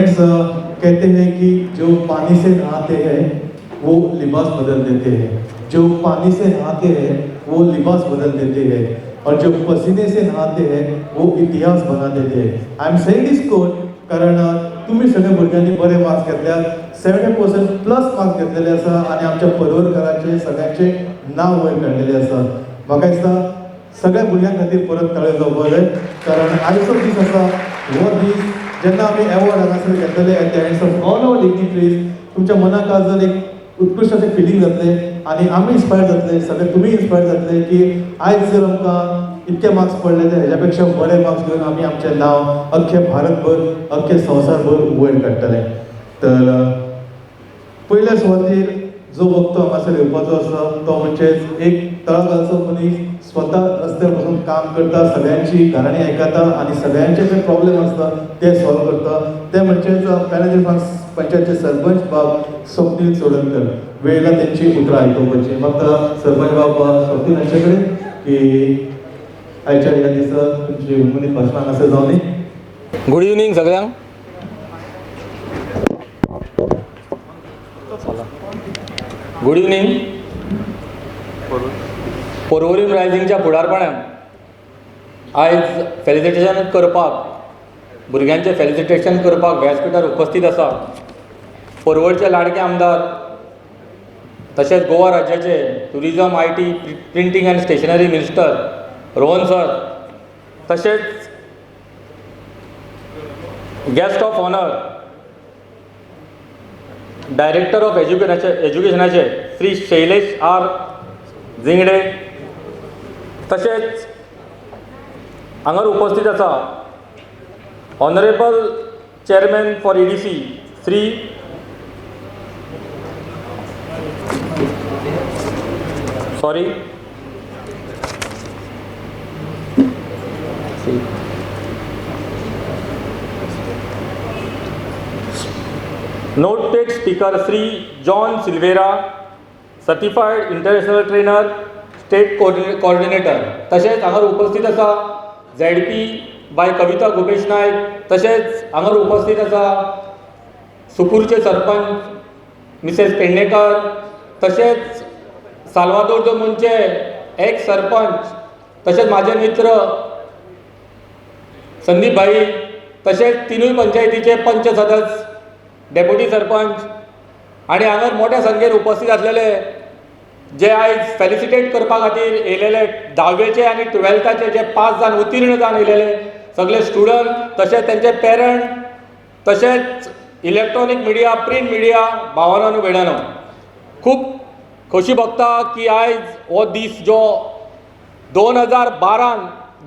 Students कहते हैं कि जो पानी से नहाते हैं वो लिबास बदल देते हैं, जो पानी से नहाते हैं वो लिबास बदल देते हैं, और जो पसीने से नहाते हैं वो इतिहास बना देते हैं. I am saying this quote कारण तुम्ही सगळ्या भुरग्यांनी बरे मार्क्स घेतल्यात, 70% प्लस मार्क्स घेतलेले आसा आणि आमच्या परवरकरांचे सगळ्यांचे नाव वयर काडलेले आसा. म्हाका दिसता सगळ्या भुरग्यां खातीर परत ताळयो जावपाक जाय, कारण आयचो दीस आसा हो दीस जेन्ना आमी अवॉर्ड हांगासर घेतलेले at the ends of all our dignitaries. तुमच्या मनाक आज जर एक उत्कृष्ट अशें फिलींग जातले आनी आमी इन्स्पायर जातले, सगळे तुमी इन्स्पायर जातले की आयज जर आमकां इतके मार्क्स पडले तर हेज्या पेक्षा बरे मार्क्स घेवन आमी आमचें नांव अख्खे भारतभर अख्खे संवसारभर वयर काडटले. तर पयल्या सुवातेर जो वक्तो हांगासर येवपाचो आसा तो म्हणजे एक तळागाळचो मनीस, स्वता रस्त्यार बसून काम करता, सगळ्यांची घराणी आयकता आणि सगळ्यांचे जे प्रॉब्लेम आसता ते सॉल्व करता. ते म्हणजेच पॅनल पंचायतचे सरपंच बाब स्वप्नील सोडणकर. वेळेला त्यांची उतरां आयकूपाची. फक्त सरपंच बाब स्वप्नील हांचे कडेन की आयच्या ह्या दिसा तुमची उमेदीत भाशणां हांगासर जावनी. गुड इवनिंग सगळ्यांक. Good evening. पोरवोरीम रायझिंगच्या फुडारपणान आयज फेलिसिटेशन करपाक, भुरग्यांचें फेलिसिटेशन करपाक व्यासपीठार उपस्थित आसा पर्वरचे लाडके आमदार, तशेंच गोवा राज्याचे tourism, IT, printing and stationery minister Rohan sir, तशेंच guest of honour director of एज्युकेशनाचे श्री शैलेश R. जिंगडे, तशेंच हांगर उपस्थित आसा honourable chairman for EDC Shri note take speaker Shri John Silveira, certified international trainer, state coordinator. तशेंच हांगर उपस्थित आसा ZP बाय कविता गोपेश नायक. तशेंच हांगर उपस्थित आसा सुकूरचे सरपंच मिसेस पेडणेकर, तशेंच साल्वादोर दो मुंचे एक्स सरपंच, तशेंच माझे मित्र संदीप भाई, तशेंच तिनूय पंचायतीचे पंच सदस्य, डेप्युटी सरपंच आणि हांगर मोठ्या संख्येन उपस्थित आसलेले जे आयज फेलिसिटेट करपा खातीर येयलेले 10वेचे आनी 12थाचे जे 5 जाण उत्तीर्ण जावन येयलेले सगळे स्टुडंट, तशेंच तेंचे पेरंट, तशेंच इलेक्ट्रॉनीक मिडिया, प्रिंट मिडिया भावांनो आनी भयणांनो, खूब खोशी भोगता की आयज हो दीस जो 2012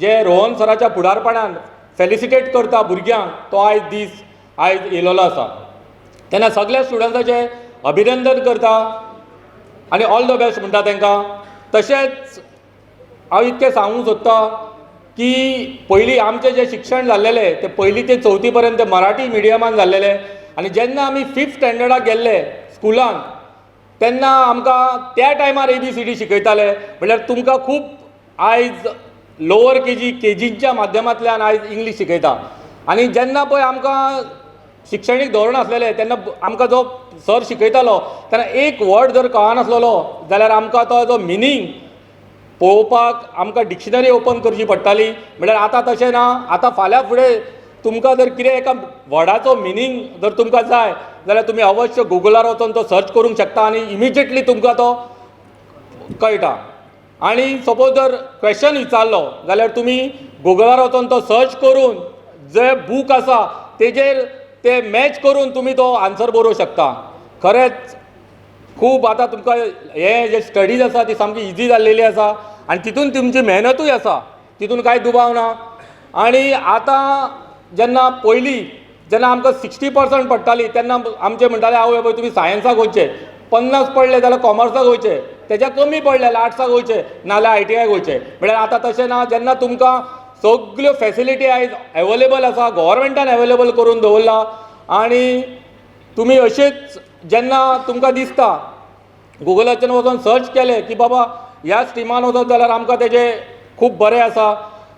जे रोहन सराच्या फुडारपणान फेलिसिटेट करता भुरग्यांक, तो आयज दीस आयज येयलेलो आसा. तेन्ना सगळ्या स्टुडंट्साचें अभिनंदन करता आनी ऑल द बेस्ट म्हणटा तांकां. तशेंच हांव इतकें सांगूंक सोदतां की पयलीं आमचें जें शिक्षण जाल्लेलें तें 1ली ते 4थी पर्यंत मराठी मिडियमान जाल्लेलें, आनी जेन्ना आमी 5th स्टँडर्डाक गेल्ले स्कुलान तेन्ना आमकां त्या टायमार ABCD शिकयताले. म्हणल्यार तुमकां खूब आयज लोवर KGच्या माध्यमांतल्यान आयज इंग्लीश शिकयता. आनी जेन्ना पळय आमकां शिक्षणीक धोरण आसलेलें तेन्ना आमकां जो सर शिकयतालो तेन्ना एक वर्ड जर कळनासलेलो जाल्यार आमकां तो मिनींग पळोवपाक आमकां डिक्शनरी ओपन करची पडटाली. म्हळ्यार आतां तशें ना. आतां फाल्यां फुडें तुमकां जर कितें एका वर्डाचो मिनींग जर तुमकां जाय जाल्यार तुमी अवश्य गुगलार वचून तो सर्च करूंक शकता आनी इमिजिएटली तुमकां तो कळटा. आनी सपोज जर क्वेश्चन विचारलो जाल्यार तुमी गुगलार वचून तो सर्च करून जे बूक आसा तेजेर ते मॅच करून तुमी तो आन्सर बरोवंक शकता. खरेंच खूब आतां तुमकां हे जे स्टडीज आसा ती सामकी इजी जाल्लेली आसा आनी तितून तुमची मेहनतूय आसा, तितून कांय दुबाव ना. आनी आतां जेन्ना पयलीं जेन्ना आमकां 60% पडटाली तेन्ना आमचे म्हणटाले आवय बाबा तुमी सायन्साक वयचे, 50 पडले जाल्यार कॉमर्साक वयचे, तेच्या कमी पडले जाल्यार आर्ट्साक वयचे नाल्यार ITIक वयचे. म्हळ्यार आतां तशें ना. जेन्ना तुमकां सगळ्यो फॅसिलिटी आयज अवेलेबल आसा, गव्हर्मेंटान अवेलेबल करून दवरला आनी तुमी अशेंच जेन्ना तुमकां दिसता गुगलाचेर वचून सर्च केलें की बाबा ह्या स्ट्रिमान वचत जाल्यार आमकां तेजें खूब बरें आसा,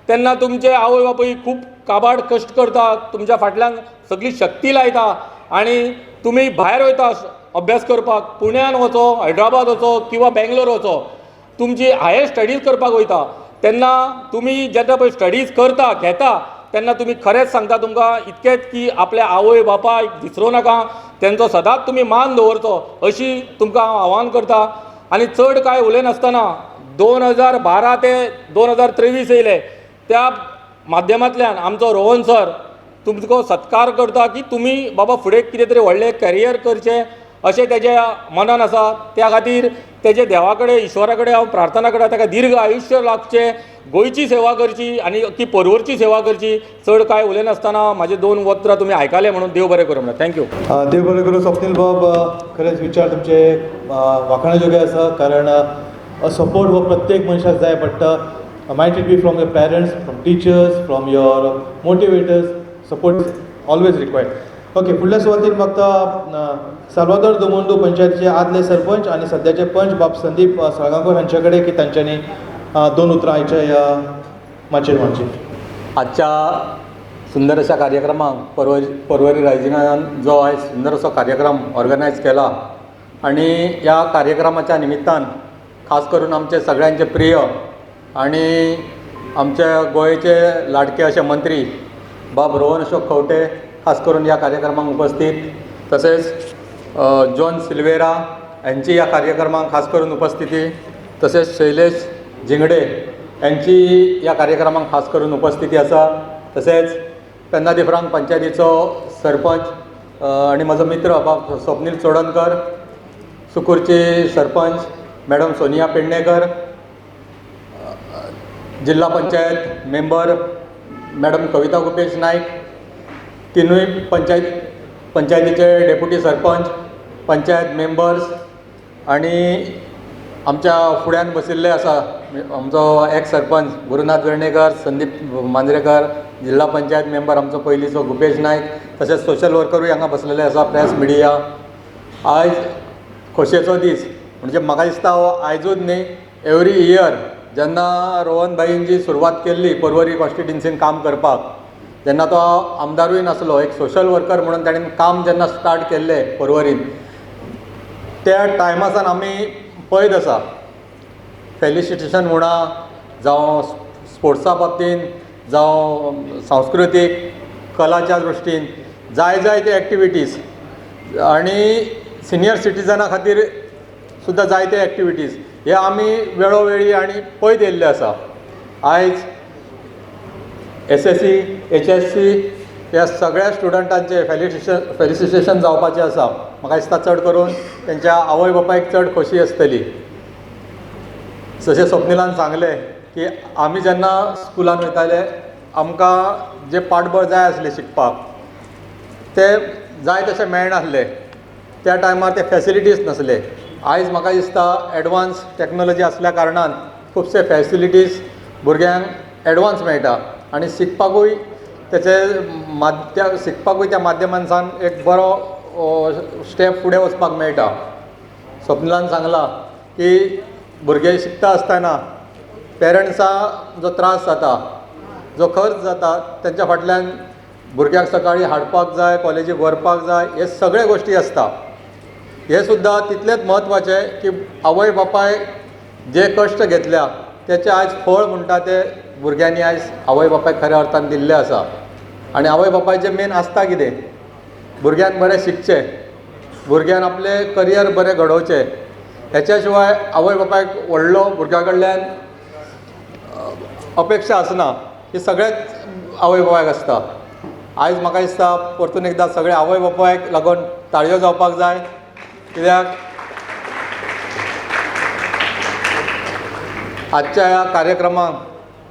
तेन्ना तुमचे आवय बापूय खूब काबाड कश्ट करता, तुमच्या फाटल्यान सगळी शक्ती लायता आनी तुमी भायर वयता अभ्यास करपाक, पुण्यान वचो, हैदराबाद वचो किंवा बेंगलोर वचो, तुमची हायर स्टडीज करपाक वयता, तेन्ना तुमी जेन्ना पळय स्टडीज करता घेता तेन्ना तुमी खरेंच सांगता तुमकां इतकेंच की आपल्या आवय बापायक विसरूं नाका, तेंचो सदांच तुमी मान दवरचो अशी तुमकां हांव आवाहन करता. आनी चड कांय उलयनासतना 2012 ते 2023 येयले त्या माध्यमांतल्यान आमचो रोहन सर तुमचो सत्कार करता की तुमी बाबा फुडें कितें तरी व्हडलें कॅरियर करचें अशें तेज्या मनान आसा. त्या खातीर तेजे देवा कडेन ईश्वरा कडेन हांव प्रार्थना करता ताका दीर्घ आयुश्य लागचें, गोंयची सेवा करची आनी अख्खी पर्वरची सेवा करची. चड कांय उलयनासतना म्हाजे 2 वक्तरां तुमी आयकले म्हणून देव बरें करूं म्हणटा. थँक्यू. देव बरें करूं. स्वप्नील बाब, खरेंच विचार तुमचे वाखाणा जोगे आसा, कारण सपोर्ट हो प्रत्येक मनशाक जाय पडटा. Might it be from your parents, from teachers, from your motivators. Support is always required. Okay, फुडल्या सुवातेर म्हाका साल्वादोर दोमोंदू पंचायतीचे आदले सरपंच आनी सद्याचे पंच बाब संदीप साळगांवकर हांचे कडेन की तांच्यांनी 2 उतरां आयच्या ह्या माचयेर मारची. आजच्या सुंदर अशा कार्यक्रमाक पर्वरी रायजिंगान जो आयज सुंदर असो कार्यक्रम ऑर्गनायज केला आनी ह्या कार्यक्रमाच्या निमित्तान खास करून आमचे सगळ्यांचे प्रिय आनी आमच्या गोंयचे लाडके अशे मंत्री बाब रोहन अशोक खंवटे खास करून ह्या कार्यक्रमाक उपस्थित, तसेच जॉन सिल्वेरा यांची ह्या कार्यक्रमाक खास करून उपस्थिती, तसेच शैलेश जिंगडे यांची ह्या कार्यक्रमाक खास करून उपस्थिती आसा. तसेच पेन्नादी फ्रांक पंचायतीचो सरपंच आनी म्हजो मित्र बाब स्वप्नील चोडणकर, सुकूरची सरपंच मॅडम सोनिया पेडणेकर, जिल्हा पंचायत मेंबर मॅडम कविता गुपेश नायक, तिनूय पंचायतीचे डेप्युटी सरपंच, पंचायत मेंबर्स आनी आमच्या फुड्यान बशिल्ले आसा आमचो एक्स सरपंच गुरुनाथ वेर्णेकर, संदीप मांद्रेकर, जिल्हा पंचायत मेंबर आमचो पयलींचो गुपेश नायक, तशेंच सोशल वर्करूय हांगा बसलेले आसा, प्रेस मिडिया. आयज खोशयेचो दीस, म्हणजे म्हाका दिसता हो आयजूच न्ही, एवरी इयर जेन्ना रोहन भाईंची सुरवात केल्ली पर्वरी कॉन्स्टिट्युन्सीन काम करपाक, जेन्ना तो आमदारूय नासलो, एक सोशल वर्कर म्हणून ताणें काम जेन्ना स्टार्ट केल्लें पर्वरीन, त्या टायमासान आमी पळयत आसा फेलिसिटेशन म्हणा जावं स्पोर्ट्सा बाबतीन जावं सांस्कृतीक कलाच्या दृश्टीन जायते एक्टिविटीज आनी सिनियर सिटीजना खातीर सुद्दां जायते एक्टिविटीज हे आमी वेळोवेळी आनी पळयत येयल्ले आसा. आयज SSC HSSC ह्या सगळ्या स्टुडंटांचे फेलिसिटेशन जावपाचें आसा. म्हाका दिसता चड करून तेंच्या आवय बापायक चड खोशी आसतली. जशें स्वप्निलान सांगलें की आमी जेन्ना स्कुलान वयताले आमकां जे पाठबळ जाय आसले शिकपाक ते जाय तशें मेळनासले. त्या टायमार ते फॅसिलिटीज नासले. आयज म्हाका दिसता एडवान्स टॅक्नोलॉजी आसल्या कारणान खुबशे फॅसिलिटीज भुरग्यांक एडवान्स मेळटा आनी शिकपाकूय शिकपाकूय त्या माध्यमांसान एक बरो स्टेप फुडें वचपाक मेळटा. स्वप्निलान सांगलां की भुरगे शिकता आसतना पेरंट्सां जो त्रास जाता, जो खर्च जाता, तेंच्या फाटल्यान भुरग्यांक सकाळीं हाडपाक जाय, कॉलेजीक व्हरपाक जाय, हे सगळे गोश्टी आसता. हे सुद्दां तितलेंच म्हत्वाचें की आवय बापाय जे कश्ट घेतल्या तेचे आयज फळ म्हणटा ते भुरग्यांनी आयज आवय बापायक खऱ्या अर्थान दिल्ले आसा. आनी आवय बापायचें मेन आसता कितें, भुरग्यान बरें शिकचें, भुरग्यान आपलें करियर बरें घडोवचें. हेच्या शिवाय आवय बापायक व्हडलो भुरग्या कडल्यान अपेक्षा आसना. ही सगळेच आवय बापायक आसता. आयज म्हाका दिसता परतून एकदां सगळे आवय बापायक लागून ताळयो जावपाक जाय. कित्याक आजच्या ह्या कार्यक्रमाक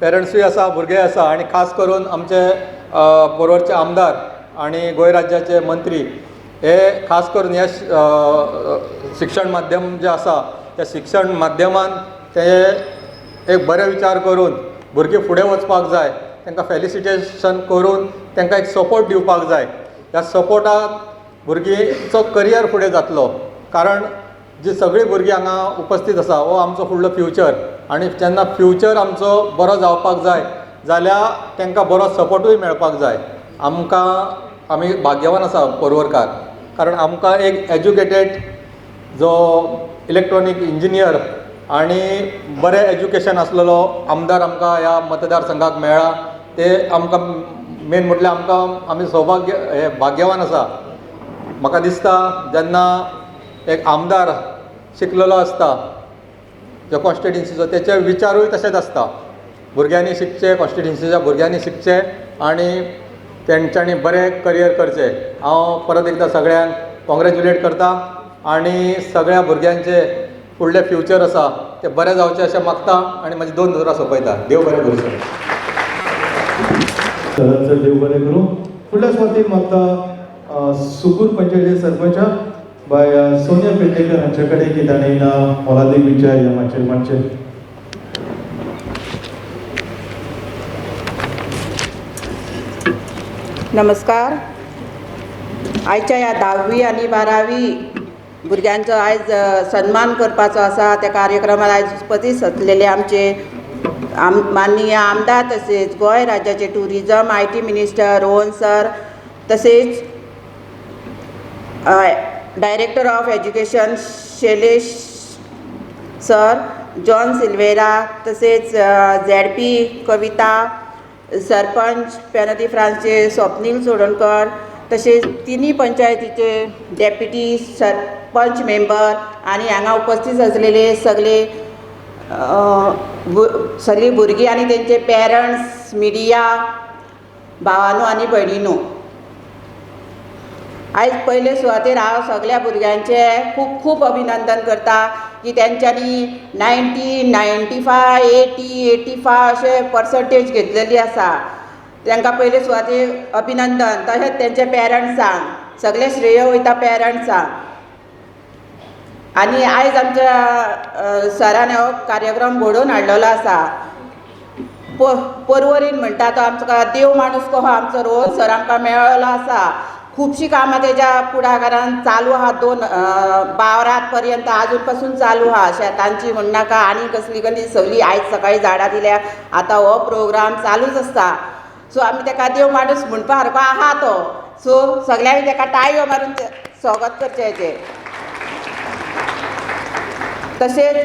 पेरंट्सूय आसा, भुरगे आसा आनी खास करून आमचे पर्वरचे आमदार आनी गोंय राज्याचे मंत्री हे खास करून हे शिक्षण माध्यम जे आसा त्या शिक्षण माध्यमान ते एक बरे विचार करून भुरगीं फुडें वचपाक जाय, तांकां फेलिसिटेशन करून तांकां एक सपोर्ट दिवपाक जाय. ह्या सपोर्टाक भुरगींचो करियर फुडें जातलो. कारण जी सगळीं भुरगीं हांगा उपस्थित आसा हो आमचो फुडलो फ्युचर आनी जेन्ना फ्युचर आमचो बरो जावपाक जाय जाल्यार तांकां बरो सपोर्टूय मेळपाक जाय. आमी भाग्यवान आसा पर्वरकार, कारण आमकां एक एज्युकेटेड जो इलेक्ट्रॉनीक इंजिनियर आनी बरें एज्युकेशन आसलेलो आमदार आमकां ह्या मतदारसंघाक मेळ्ळा. ते आमकां मेन म्हटल्यार आमी भाग्यवान आसा. म्हाका दिसता जेन्ना एक आमदार शिकलेलो आसता जो कॉन्स्टिट्युन्सीचो, तेचे विचारूय तशेंच आसता. भुरग्यांनी शिकचें, कॉन्स्टिट्युन्सीच्या भुरग्यांनी शिकचें आनी तेंच्यांनी बरें करियर करचें. हांव परत एकदां सगळ्यांक कॉंग्रेच्युलेट करता आनी सगळ्या भुरग्यांचे फुडलें फ्युचर आसा तें बरें जावचें अशें मागता आनी म्हाजी 2 उतरां सोंपयता. देव बरें करूं. चल देव बरें करूं. फुडल्या सुवातेर मागता सुकूर पंचायती सरपंच बाय सोनिया पेडणेकर हांचे कडेन की ताणें मोलादीक विचार ह्या माचयेर मातशे. नमस्कार. आयच्या ह्या 10वी आनी 12वी भुरग्यांचो आयज सन्मान करपाचो आसा. त्या कार्यक्रमात आयज उपस्थित आसलेले आमचे माननीय आमदार तसेच गोंय राज्याचे tourism IT minister Rohan sir, तसेच director of education Shailesh sir, John Silveira, तसेच ZP कविता, सरपंच पेनदी फ्रांसचे स्वप्नील सोडणकर, तसेच तिन्ही पंचायतीचे डेप्युटी सरपंच मेंबर आणि हांगा उपस्थित असलेले सगळी भुरगीं आणि तेंचे पेरंट्स, मिडिया भावांनो आणि भयणींनो, आयज पयले सुवातेर हांव सगळ्या भुरग्यांचे खूब खूब अभिनंदन करता की तेंच्यांनी 90, 95, 80, 85 अशे पर्संटेज घेतलेली आसा. तांकां पयले सुवातेर अभिनंदन. तशेंच तेंचे पेरंट्सांक सगळे श्रेय वयता पेरंट्सांक. आनी आयज आमच्या सरान हो कार्यक्रम घडोवन हाडलेलो आसा. पर्वरीन म्हणटा तो आमचो देव माणूस कहो आमचो रोहन सर आमकां मेळ्ळो आसा. खुबशीं कामां तेज्या फुडाकारान चालू आहा. 2 पर्यंत आजून पासून चालू आहा. शेतांची म्हणनाका आनी कसली सगळी आयज सकाळी झाडां दिल्या. आतां हो प्रोग्राम चालूच आसता. सो आमी तेका देव माणूस म्हणपा सारको आहा तो. सो सगळ्यांनी तेका ताळयो मारून स्वागत करचें हेचें. तशेंच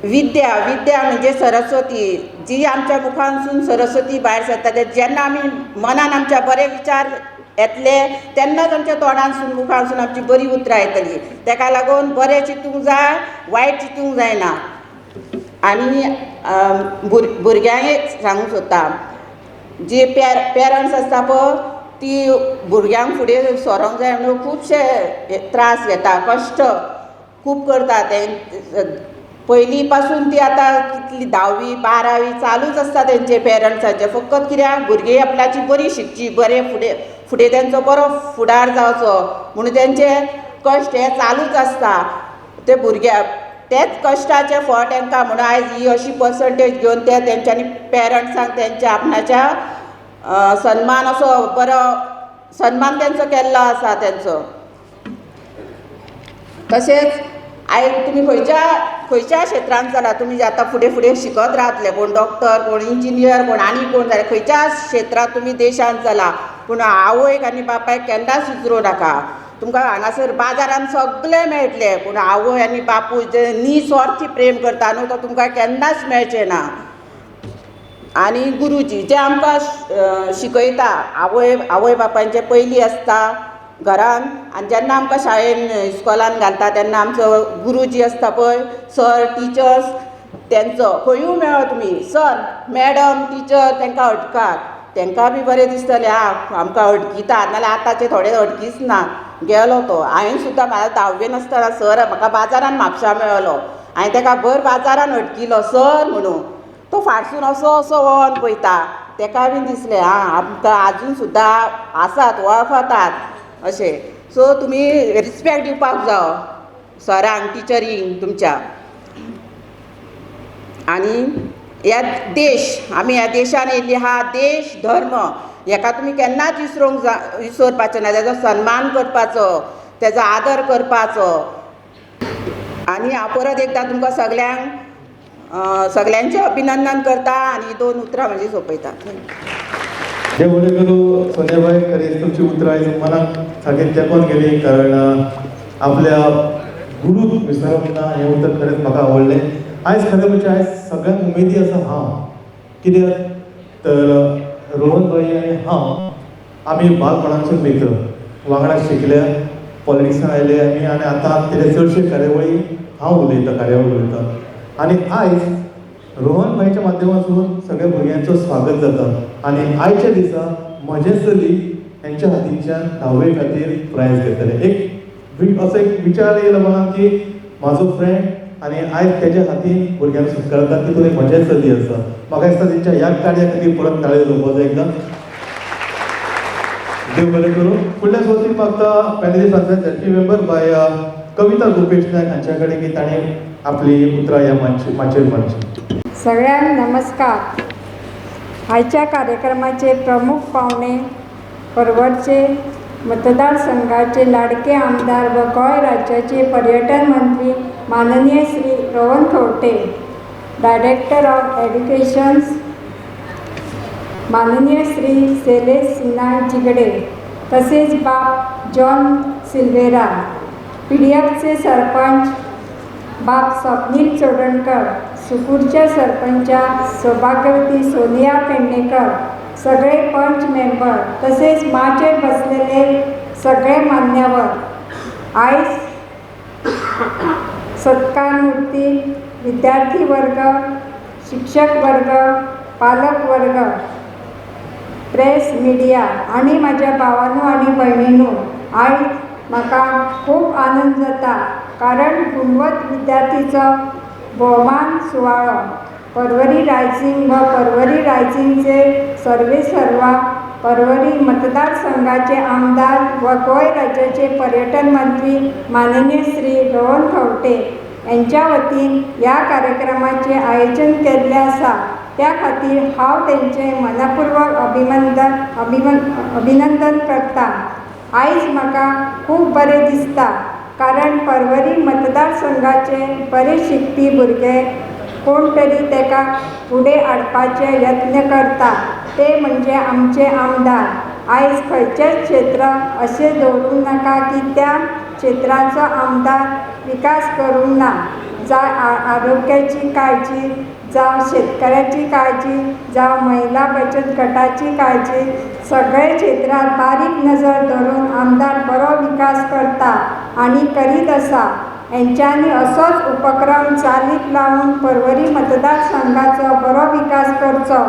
विद्या म्हणजे सरस्वती, जी आमच्या मुखांसून सरस्वती भायर सरता. जेन्ना आमी मनान आमच्या बरे विचार येतले तेन्नाच आमच्या तोंडांसून मुखांसून आमची बरी उतरां येतली. तेका लागून बरें चिंतूंक जाय, वायट चिंतूंक जायना. आनी भुरग्यांक एक सांगूंक सोदता, जी पेरंट्स आसता पळय ती भुरग्यांक फुडें सरोंक जाय म्हणून खुबशे त्रास घेता, कश्ट खूब करता. ते पयलीं पासून ती आतां कितली 10वी 12वी चालूच आसता तेंचे पेरंट्सांचे. फकत कित्याक भुरगीं आपल्याची बरी शिकची, बरें फुडें तेंचो बरो फुडार जावचो म्हणून तेंचे कश्ट हे चालूच आसता. ते तेच कश्टाचें फळ तांकां म्हणून आयज ही अशी पर्संटेज घेवन ते तेंच्यांनी पेरंट्सांक तेंच्या आपणाच्या सन्मान असो बरो सन्मान तेंचो केल्लो आसा तेंचो. तशेंच आयज तुमी खंयच्या क्षेत्रांत चला, तुमी आतां फुडें शिकत रावतले, कोण डॉक्टर, कोण इंजिनियर, कोण आनी कोण जालें, खंयच्या क्षेत्रांत तुमी देशांत चला, पूण आवयक आनी बापायक केन्नाच विसरूं नाका. तुमकां हांगासर बाजारांत सगळें मेळटलें, पूण आवय आनी बापूय जे निस्वार्थी प्रेम करता न्हू तो तुमकां केन्नाच मेळचें ना. आनी गुरुजी जे आमकां शिकयता, आवय बापायचें पयलीं आसता घरान, आनी जेन्ना आमकां शाळेन इस्कॉलान घालता तेन्ना आमचो गुरुजी आसता पळय, सर टिचर्स, तेंचो खंयूय मेळो तुमी, सर मॅडम टिचर तेंकां अटकात. तेंकां बी बरें दिसतलें आमकां अटकितात. नाल्यार आतांचे थोडे अटकीच ना. गेलो तो, हांवें सुद्दां म्हाका 10वेन आसतना सर म्हाका बाजारान म्हापशा मेळलो. हांवें तेका भर बाजारान अटकिलो सर म्हणून. तो फाटसून असो वळोन पळयता. तेका बीन दिसलें आमकां आजून सुद्दां आसात, वळखतात अशें. सो तुमी रिस्पेक्ट दिवपाक जाय सरांक, टिचरींक तुमच्या. आनी आमी ह्या देशान येयल्ली आहा, देश धर्म हेका तुमी केन्नाच विसरपाचें ना. तेजो सन्मान करपाचो, तेजो आदर करपाचो. आनी हांव परत एकदां तुमकां सगळ्यांक सगळ्यांचे अभिनंदन करता आणि 2 उतरां म्हणजे सोंपयता. जे बरें करू सोन्याबाई, खरेंच तुमची उतरां आयज मनाक सारकें तेंकोन गेली, कारण आपल्या गुरूक विसरप ना हें उतर खरेंच म्हाका आवडलें. आयज खरें म्हणजे आयज सगळ्यांक उमेदी आसा हांव, कित्याक तर रोहन भाई आनी हांव आमी बालपणासून मित्र, वांगडा शिकल्या, पॉलिटिक्सान आयले आमी, आनी आतां तेजे चडशे कार्यावळी हांव उलयतां, कार्यावळ उलयतां. आनी आयज रोहन भाईच्या माध्यमांतून सगळ्या भुरग्यांचो स्वागत जाता. आनी आयच्या दिसा म्हजे चली हेंच्या हातींच्यान 10वे खातीर प्रायज घेतले. असो एक विचार येयलो मनान की म्हाजो फ्रेंड आनी आयज तेज्या हातीन भुरग्यांक सुटकारता, तितून एक म्हजे चली आसा. म्हाका दिसता तेंच्या ह्या कार्या खातीर परत ताळयो जावपाक जाय एकदां. देव बरें करूं. फुडल्या सुवातेक मागता panelist panchayat ZP member Bai Kavita Gopesh Naik हांच्या कडेन की ताणें आपली उतरां ह्या माचयेर मांडची. सगळ्यांक नमस्कार. आयच्या कार्यक्रमाचे प्रमुख पावणे परवरचे मतदारसंघाचे लाडके आमदार व गोंय राज्याचे पर्यटन मंत्री माननीय Shri Rohan Khaunte, director of education माननीय श्री शैलेश सिन्हा जिगडे, तसेच बाप जॉन सिल्वेरा, PDFचे सरपंच बाप स्वप्नील चोडणकर, सुकूरच्या सरपंचा सौभाग्यवती सोनिया पेडणेकर, सगळे पंच मेंबर, तसेच माचेर बसलेले सगळे मान्यवर, आयज सत्कार मूर्ती, विद्यार्थी वर्ग, शिक्षक वर्ग, पालक वर्ग, प्रेस मिडिया आणि माझ्या भावांनो आणि भयणींनो, आयज म्हाका खूब आनंद जाता, कारण गुणवंत विद्यार्थीचो भोवमान सुवाळो परवरी रायझिंग व परवरी रायझिंगचे सर्वेसर्वा, परवरी मतदारसंघाचे आमदार व गोंय राज्याचे पर्यटन मंत्री माननीय श्री रोहन खंवटे यांच्या वतीन ह्या कार्यक्रमाचे आयोजन केल्ले आसा. त्या खातीर हांव तेंचे मनपूर्वक अभिनंदन करता. आयज म्हाका खूब बरें दिसता, कारण परवरी मतदारसंघाचे बरे शिकपी भुरगे कोण तरी तेका फुडें हाडपाचे यत्न करता, ते म्हणजे आमचे आमदार. आयज खंयचेच क्षेत्र अशें दवरूंक नाका की त्या क्षेत्राचो आमदार विकास करूंक ना. जावं आरोग्याची काळजी, जावं शेतकऱ्याची काळजी, जावं महिला बचत गटाची काळजी, सगळे क्षेत्रांत बारीक नजर धरून आमदार बरो विकास करता आणि करीत आसा. हेंच्यांनी असोच उपक्रम चालीक लावून परवरी मतदारसंघाचो बरो विकास करचो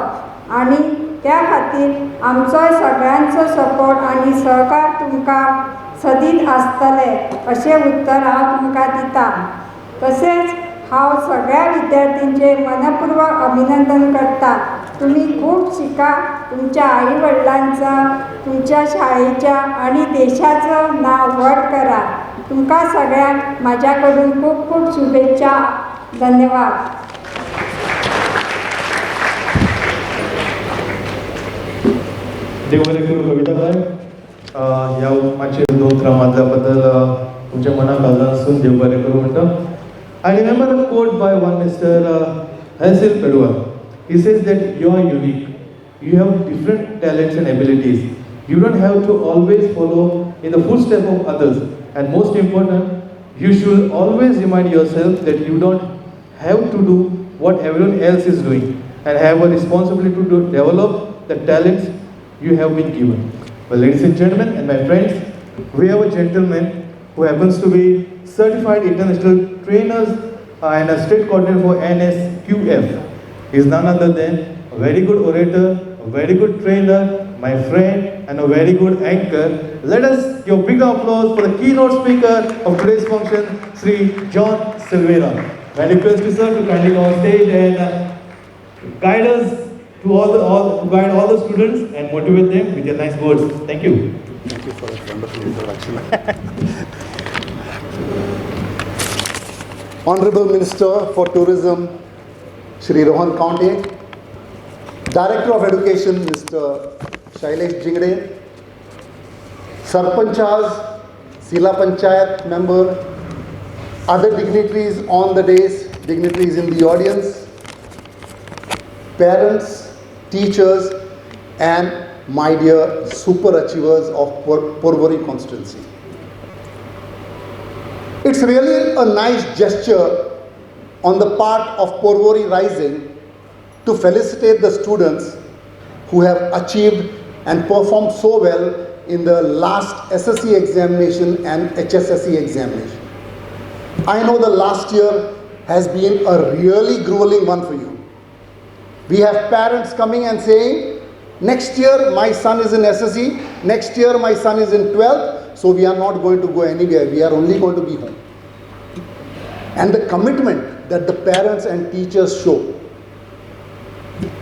आणि त्या खातीर आमचो सगळ्यांचो सपोर्ट आणि सहकार तुमकां सदीत आसतले अशें उत्तर हांव तुमकां दितां. तशेंच हांव सगळ्या विद्यार्थ्यांचे मनपूर्वक अभिनंदन करता. तुम्ही खूब शिका, तुमच्या आई वडिलांचं, तुमच्या शाळेच्या आणि देशाचं नाव व्हड करा. तुमकां सगळ्यांक म्हाज्या कडून खूब खूब शुभेच्छा. धन्यवाद. देव बरें करूं कविताबाई. ह्या माचयेर 2 उतरां मारल्या बद्दल तुमच्या मनाक घालून देव बरें करूं म्हणटा. I remember a quote by one Mr. Hasil Kadua. He says that you are unique. You have different talents and abilities. You don't have to always follow in the footsteps of others. And most important, you should always remind yourself that you don't have to do what everyone else is doing and have a responsibility to develop the talents you have been given. Well, ladies and gentlemen and my friends, we have a gentleman who happens to be certified international trainers and a state coordinator for NSQF. He is none other than a very good orator, a very good trainer, my friend, and a very good anchor. Let us give a big applause for the keynote speaker of today's function, Sri John Silvera. I request you, sir, to kindly come on stage and guide us to guide all the students and motivate them with your nice words. Thank you. Thank you for that wonderful introduction. Honorable Minister for Tourism, Shri Rohan Khaunte, Director of Education, Mr. Shailesh Jingde, Sarpanchas, ZP Panchayat member, other dignitaries on the dais, dignitaries in the audience, parents, teachers, and my dear super achievers of Porvorim constituency. It's really a nice gesture on the part of Porvorim Rising to felicitate the students who have achieved and performed so well in the last SSC examination and HSSC examination. I know the last year has been a really grueling one for you. We have parents coming and saying, next year my son is in SSC, next year my son is in 12th, so we are not going to go anywhere, we are only going to be home. And the commitment that the parents and teachers show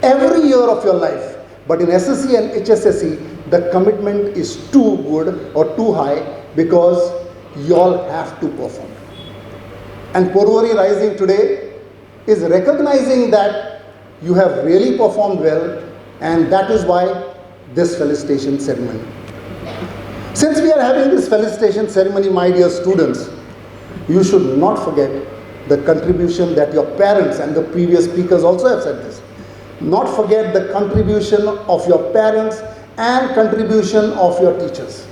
every year of your life, but in SSC and HSSC, the commitment is too good or too high because you all have to perform. And Porvorim Rising today is recognizing that you have really performed well, and that is why this felicitation ceremony. Since we are having this felicitation ceremony, my dear students, you should not forget the contribution that your parents, and the previous speakers also have said this, not forget the contribution of your parents and contribution of your teachers.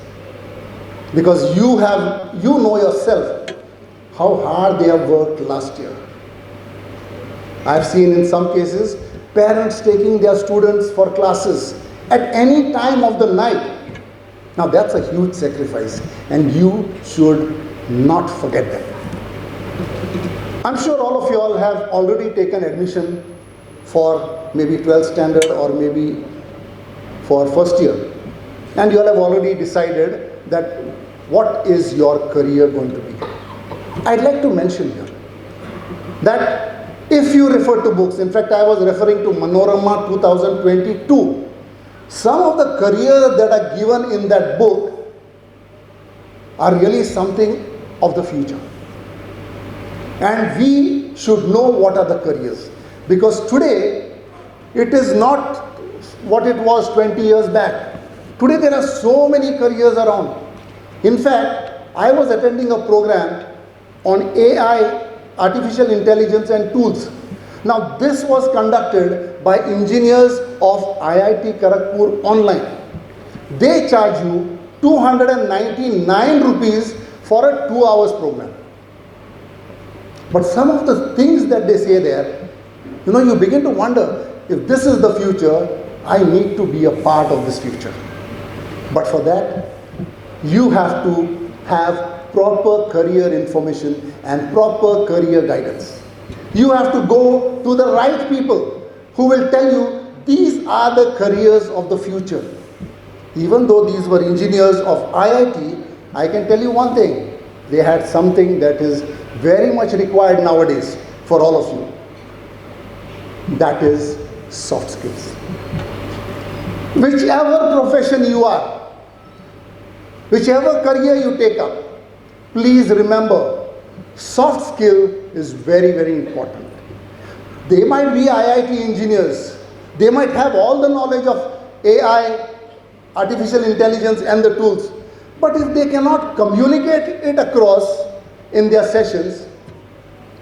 Because you know yourself how hard they have worked last year. I have seen in some cases parents taking their students for classes at any time of the night. Now that's a huge sacrifice, and you should not forget that. I'm sure all of you all have already taken admission for maybe 12th standard or maybe for first year, and you all have already decided that what is your career going to be. I'd like to mention here that if you refer to books, in fact I was referring to Manorama 2022, some of the careers that are given in that book are really something of the future. And we should know what are the careers, because today it is not what it was 20 years back. Today there are so many careers around. In fact, I was attending a program on AI, artificial intelligence and tools. Now this was conducted by engineers of IIT Kharagpur online. They charge you 299 rupees for a 2 hours program. But some of the things that they say there, you begin to wonder, if this is the future, I need to be a part of this future. But for that, you have to have proper career information and proper career guidance. You have to go to the right people who will tell you these are the careers of the future. Even though these were engineers of IIT, I can tell you one thing, they had something that is very much required nowadays for all of you. That is soft skills. Whichever profession you are, whichever career you take up, please remember, soft skill is very, very important. They might be IIT engineers. They might have all the knowledge of AI, artificial intelligence and the tools. But if they cannot communicate it across in their sessions,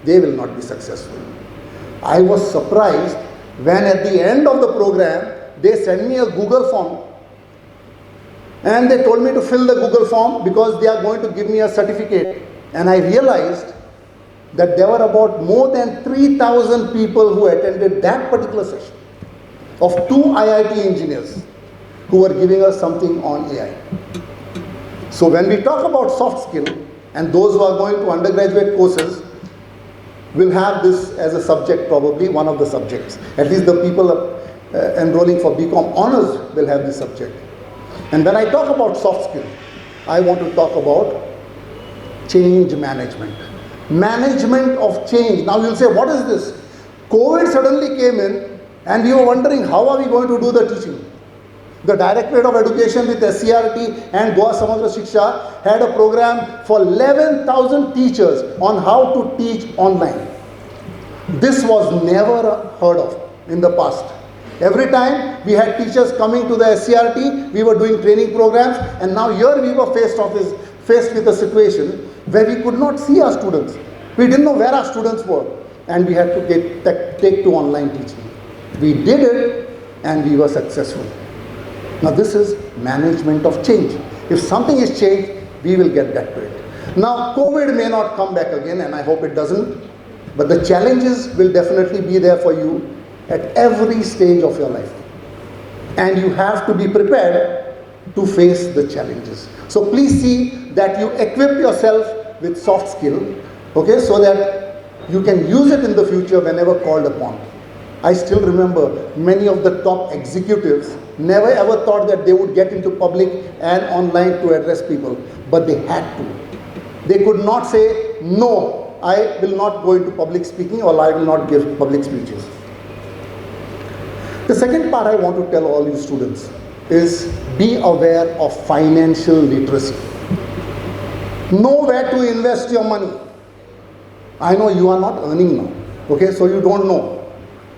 they will not be successful. I was surprised when at the end of the program, they sent me a Google form. And they told me to fill the Google form because they are going to give me a certificate. And I realized that there were about more than 3,000 people who attended that particular session of 2 IIT engineers who were giving us something on AI. So when we talk about soft skill, and those who are going to undergraduate courses will have this as a subject, probably one of the subjects. At least the people enrolling for BCom honors will have this subject. And when I talk about soft skill, I want to talk about change management. Management of change. Now you'll say, what is this? COVID suddenly came in and we were wondering how are we going to do the teaching. The Directorate of Education with SCRT and Goa Samudraya Shiksha had a program for 11,000 teachers on how to teach online. This was never heard of in the past. Every time we had teachers coming to the SCRT, we were doing training programs, and now here we were faced with a situation where we could not see our students. We didn't know where our students were, and we had to take to online teaching. We did it and we were successful. Now this is management of change. If something is changed, we will get back to it. Now COVID may not come back again, and I hope it doesn't, but the challenges will definitely be there for you at every stage of your life. And you have to be prepared to face the challenges. So please see that you equip yourself with soft skill, okay, so that you can use it in the future whenever called upon. I still remember many of the top executives never ever thought that they would get into public and online to address people, but they had to. They could not say, no, I will not go into public speaking, or I will not give public speeches. The second part I want to tell all you students is be aware of financial literacy. Know where to invest your money. I know you are not earning now, okay, so you don't know.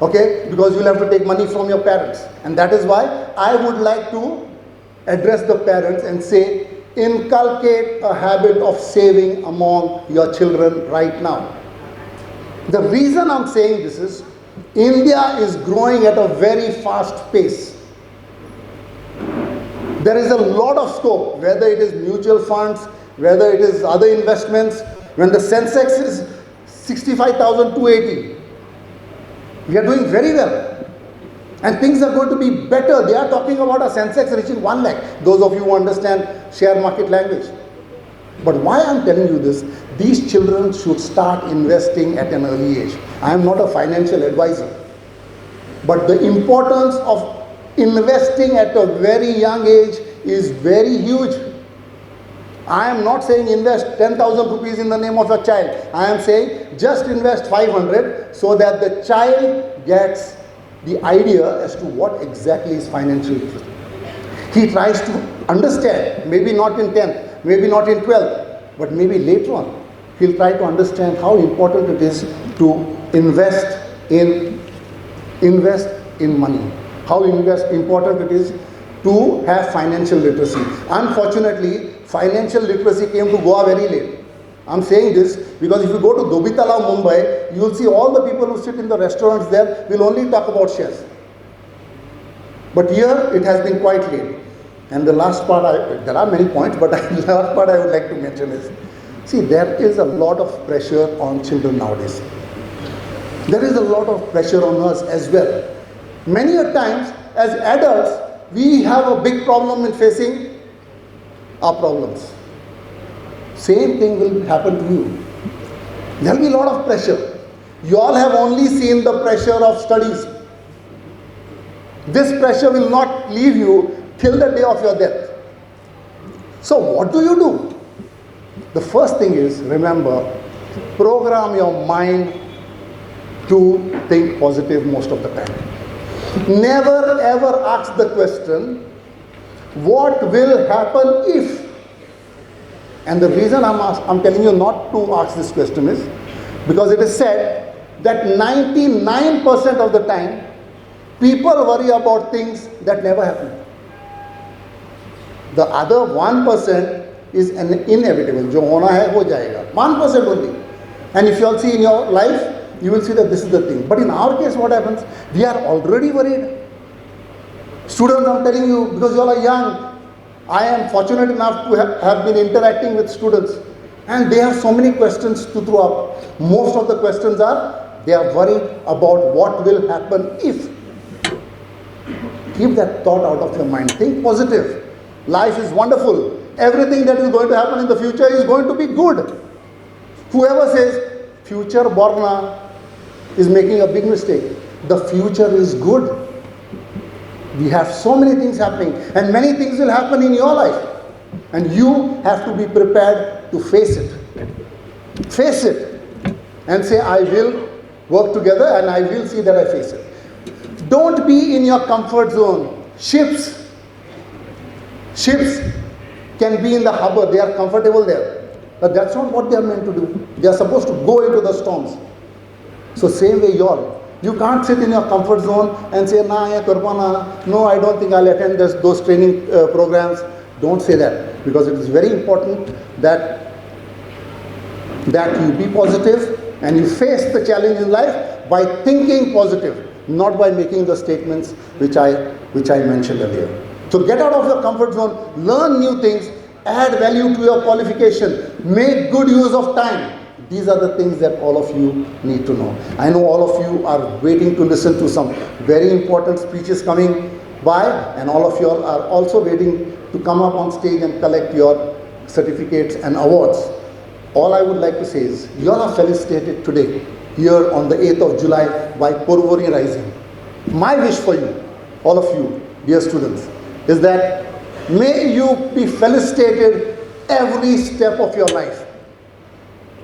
Okay, because you'll have to take money from your parents, and that is why I would like to address the parents and say, inculcate a habit of saving among your children right now. The reason I'm saying this is, India is growing at a very fast pace. There is a lot of scope, whether it is mutual funds, whether it is other investments. When the Sensex is 65,280, we are doing very well, and things are going to be better. They are talking about a Sensex reaching 1 lakh, those of you who understand share market language. But why I am telling you this, these children should start investing at an early age. I am not a financial advisor, but the importance of investing at a very young age is very huge. I am not saying invest 10,000 rupees in the name of a child. I am saying just invest 500 so that the child gets the idea as to what exactly is financial literacy. He tries to understand, maybe not in 10th, maybe not in 12th, but maybe later on, he'll try to understand how important it is to invest in money, how important it is to have financial literacy. Unfortunately, financial literacy came to Goa very late. I'm saying this because if you go to Dobitala, Mumbai, you will see all the people who sit in the restaurants there will only talk about shares. But here it has been quite late. And the last part, there are many points, but the last part I would like to mention is, see, there is a lot of pressure on children nowadays. There is a lot of pressure on us as well. Many a times, as adults, we have a big problem in facing our problems. Same thing will happen to you. There will be a lot of pressure. You all have only seen the pressure of studies. This pressure will not leave you till the day of your death. So what do? The first thing is, remember, program your mind to think positive most of the time. Never ever ask the question, what will happen if? And the reason I'm telling you not to ask this question is because it is said that 99% of the time people worry about things that never happen. The other 1% is an inevitable. Jo hona hai, ho jayega. 1% only. And if you all see in your life, you will see that this is the thing. But in our case, what happens? We are already worried. Students, I'm telling you, because you all are young, I am fortunate enough to have been interacting with students, and they have so many questions to throw up. Most of the questions are, they are worried about what will happen if. Keep that thought out of your mind. Think positive. Life is wonderful. Everything that is going to happen in the future is going to be good. Whoever says future Borna is making a big mistake. The future is good. We have so many things happening, and many things will happen in your life, and you have to be prepared to face it. Face it and say, I will work together and I will see that I face it. Don't be in your comfort zone. Ships can be in the harbor, they are comfortable there, but that's not what they are meant to do. They are supposed to go into the storms. So same way you can't sit in your comfort zone and say, no, I don't think I'll attend those training programs. Don't say that, because it is very important that you be positive and you face the challenge in life by thinking positive. not by making the statements which I mentioned earlier. So get out of your comfort zone, learn new things, add value to your qualification, make good use of time. These are the things that all of you need to know. I know all of you are waiting to listen to some very important speeches coming by, and all of you are also waiting to come up on stage and collect your certificates and awards. All I would like to say is, you all are felicitated today, here on the 8th of July by Porvorim Rising. My wish for you, all of you, dear students, is that may you be felicitated every step of your life,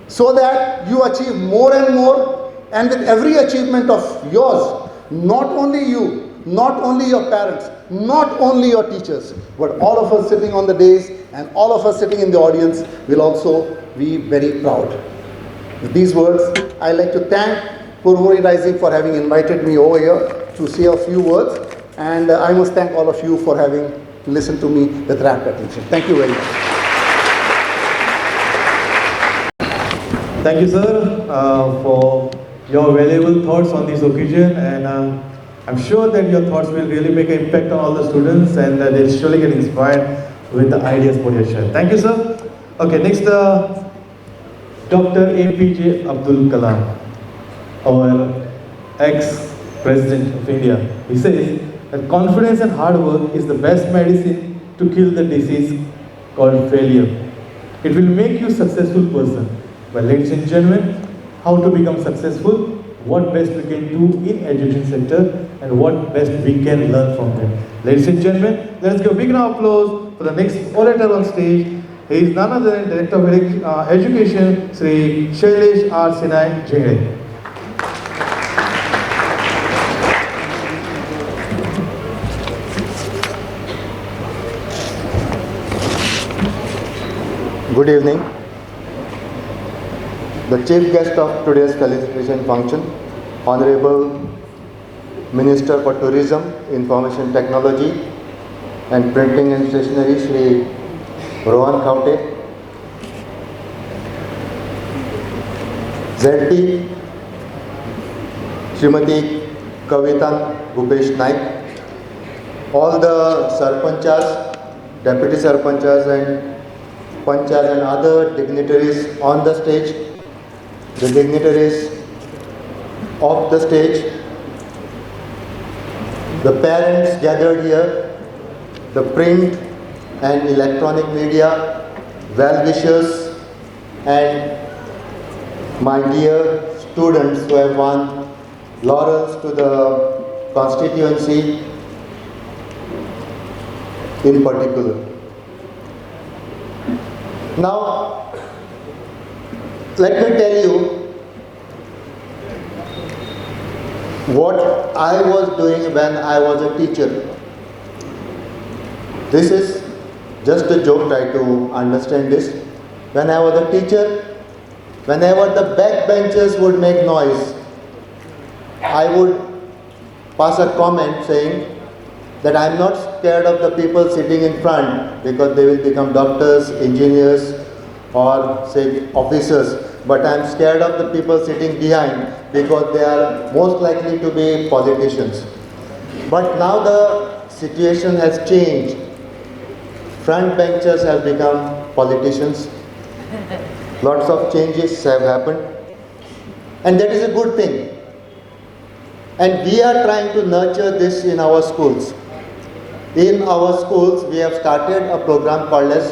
so that you achieve more and more, and with every achievement of yours, not only you, not only your parents, not only your teachers, but all of us sitting on the dais and all of us sitting in the audience will also be very proud. With these words, I like to thank Porvorim Rising for having invited me over here to say a few words, and I must thank all of you for having listened to me with rapt attention. Thank you very much. Thank you, sir, for your valuable thoughts on this occasion, and I'm sure that your thoughts will really make an impact on all the students, and they'll surely get inspired with the ideas what you share. Thank you, sir. Okay, next, Dr. APJ Abdul Kalam, our ex-president of India. He says that confidence and hard work is the best medicine to kill the disease called failure. It will make you a successful person. Well, ladies and gentlemen, how to become successful, what best we can do in education sector, and what best we can learn from them. Ladies and gentlemen, let us give a big round of applause for the next orator on stage. He is none other than Director of Education, Sri Shailesh R. Sinai Jingre. Good evening. The chief guest of today's felicitation function, Honorable Minister for Tourism, Information Technology and Printing and Stationery, Shri Rohan Khaunte, ZP Srimati Kavita Bhupesh Naik, all the Sarpanchas, Deputy Sarpanchas and Panchas and other dignitaries on the stage, the dignitaries off the stage, the parents gathered here, the print and electronic media, well-wishers, and my dear students who have won laurels to the constituency in particular. Now, let me tell you what I was doing when I was a teacher. This is just a joke, try to understand this. When I was a teacher, whenever the backbenchers would make noise, I would pass a comment saying that I am not scared of the people sitting in front because they will become doctors, engineers, or say officers, but I am scared of the people sitting behind because they are most likely to be politicians. But now the situation has changed. Front benchers have become politicians. Lots of changes have happened, and that is a good thing. And we are trying to nurture this in our schools. In our schools, we have started a program called as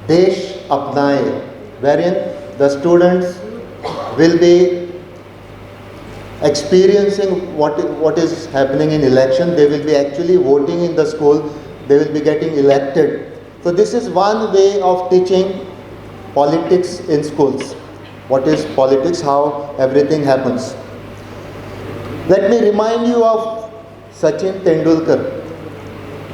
Desh Apnaye, wherein the students will be experiencing what is happening in election. They will be actually voting in the school. They will be getting elected. So this is one way of teaching politics in schools. What is politics? How everything happens. Let me remind you of Sachin Tendulkar.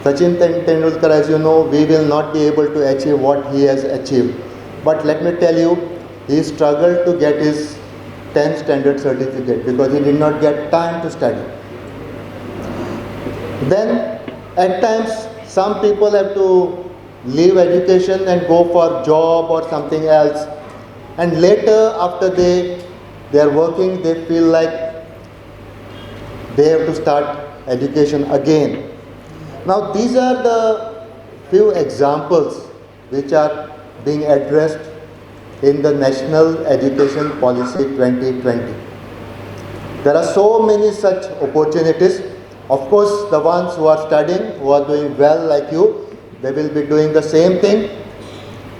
Sachin Tendulkar, as you know, we will not be able to achieve what he has achieved. But let me tell you, he struggled to get his 10th standard certificate because he did not get time to study. Then, at times, some people have to leave education and go for job or something else. And later, after they are working, they feel like they have to start education again. Now these are the few examples which are being addressed in the National Education Policy 2020. There are so many such opportunities. Of course, the ones who are studying, who are doing well like you, they will be doing the same thing.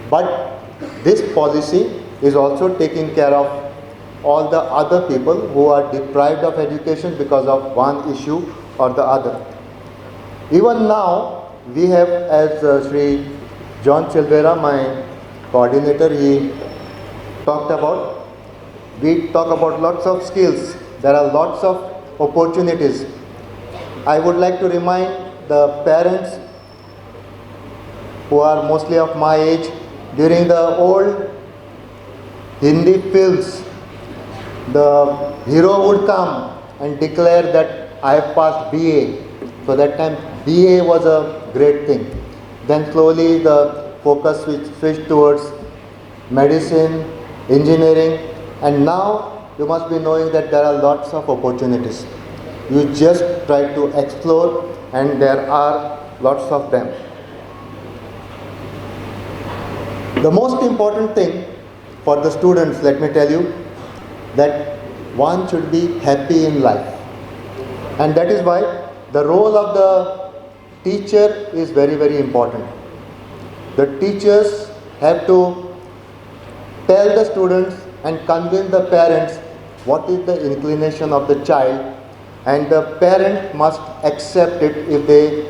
But this policy is also taking care of all the other people who are deprived of education because of one issue or the other. Even now, we have, as Sri John Silvera, my coordinator, he talked about, we talk about lots of skills. There are lots of opportunities. I would like to remind the parents who are mostly of my age, during the old Hindi films, the hero would come and declare that I have passed BA. So that time BA was a great thing. Then slowly the focus switched towards medicine, engineering, and now you must be knowing that there are lots of opportunities. You just try to explore, and there are lots of them. The most important thing for the students, let me tell you, that one should be happy in life. And that is why the role of the teacher is very, very important. The teachers have to tell the students and convince the parents what is the inclination of the child, and the parent must accept it if they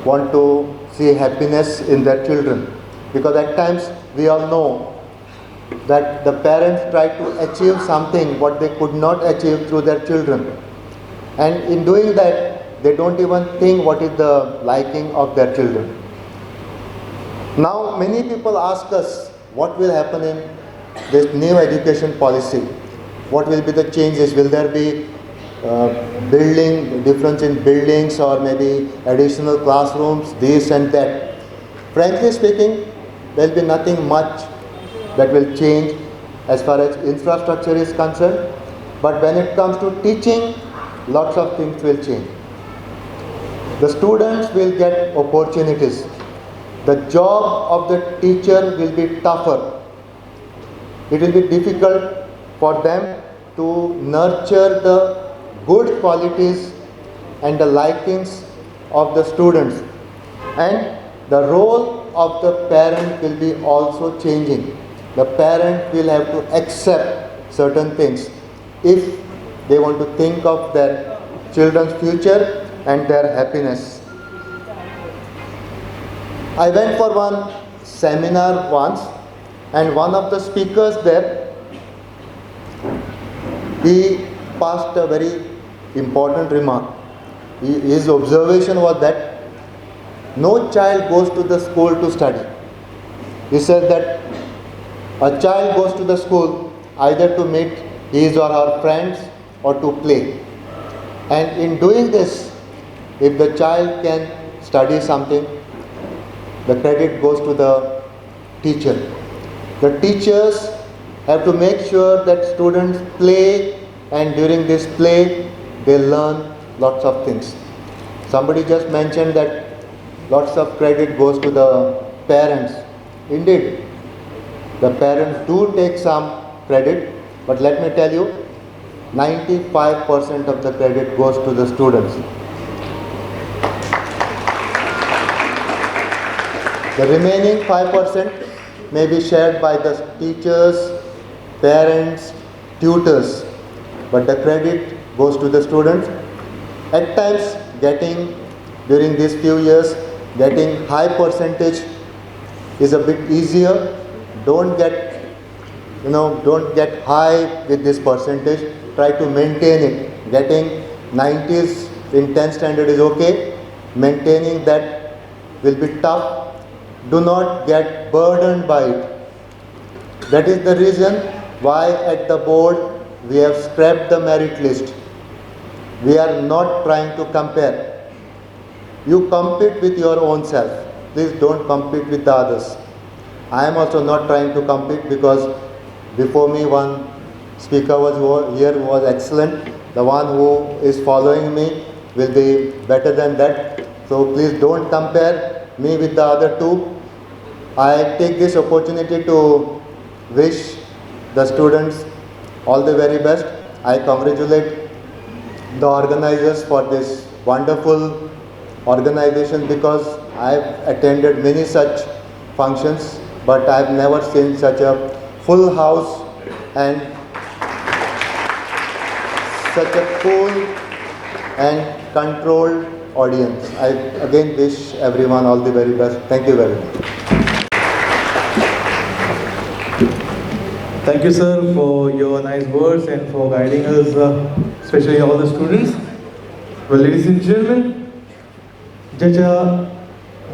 want to see happiness in their children. Because at times we all know that the parents try to achieve something what they could not achieve through their children. And in doing that, they don't even think what is the liking of their children. Now, many people ask us what will happen in this new education policy. What will be the changes? Will there be difference in buildings, or maybe additional classrooms, this and that? Frankly speaking, there will be nothing much that will change as far as infrastructure is concerned. But when it comes to teaching, lots of things will change. The students will get opportunities. The job of the teacher will be tougher. It will be difficult for them to nurture the good qualities and the likings of the students. And the role of the parent will be also changing. The parent will have to accept certain things if they want to think of their children's future and their happiness. I went for one seminar once, and one of the speakers there, he passed a very important remark. His observation was that no child goes to the school to study. He said that a child goes to the school either to meet his or her friends or to play. And in doing this, if the child can study something, the credit goes to the teacher. The teachers have to make sure that students play, and during this play, they learn lots of things. Somebody just mentioned that lots of credit goes to the parents. Indeed, the parents do take some credit, but let me tell you, 95% of the credit goes to the students. The remaining 5% may be shared by the teachers, parents, tutors, but the credit goes to the students. At times, during these few years, getting high percentage is a bit easier. Don't get high with this percentage. Try to maintain it. Getting 90s in 10th standard is okay. Maintaining that will be tough. Do not get burdened by it. That is the reason why at the board we have scrapped the merit list. We are not trying to compare. You compete with your own self. Please don't compete with the others. I am also not trying to compete, because before me one speaker was here who was excellent. the one who is following me will be better than that. So please don't compare me with the other two. I take this opportunity to wish the students all the very best. I congratulate the organizers for this wonderful organization, because I've attended many such functions, but I've never seen such a full house and such a cool and controlled audience. I again wish everyone all the very best. Thank you very much. Thank you, sir, for your nice words and for guiding us, especially all the students. Well, ladies and gentlemen, ज्याच्या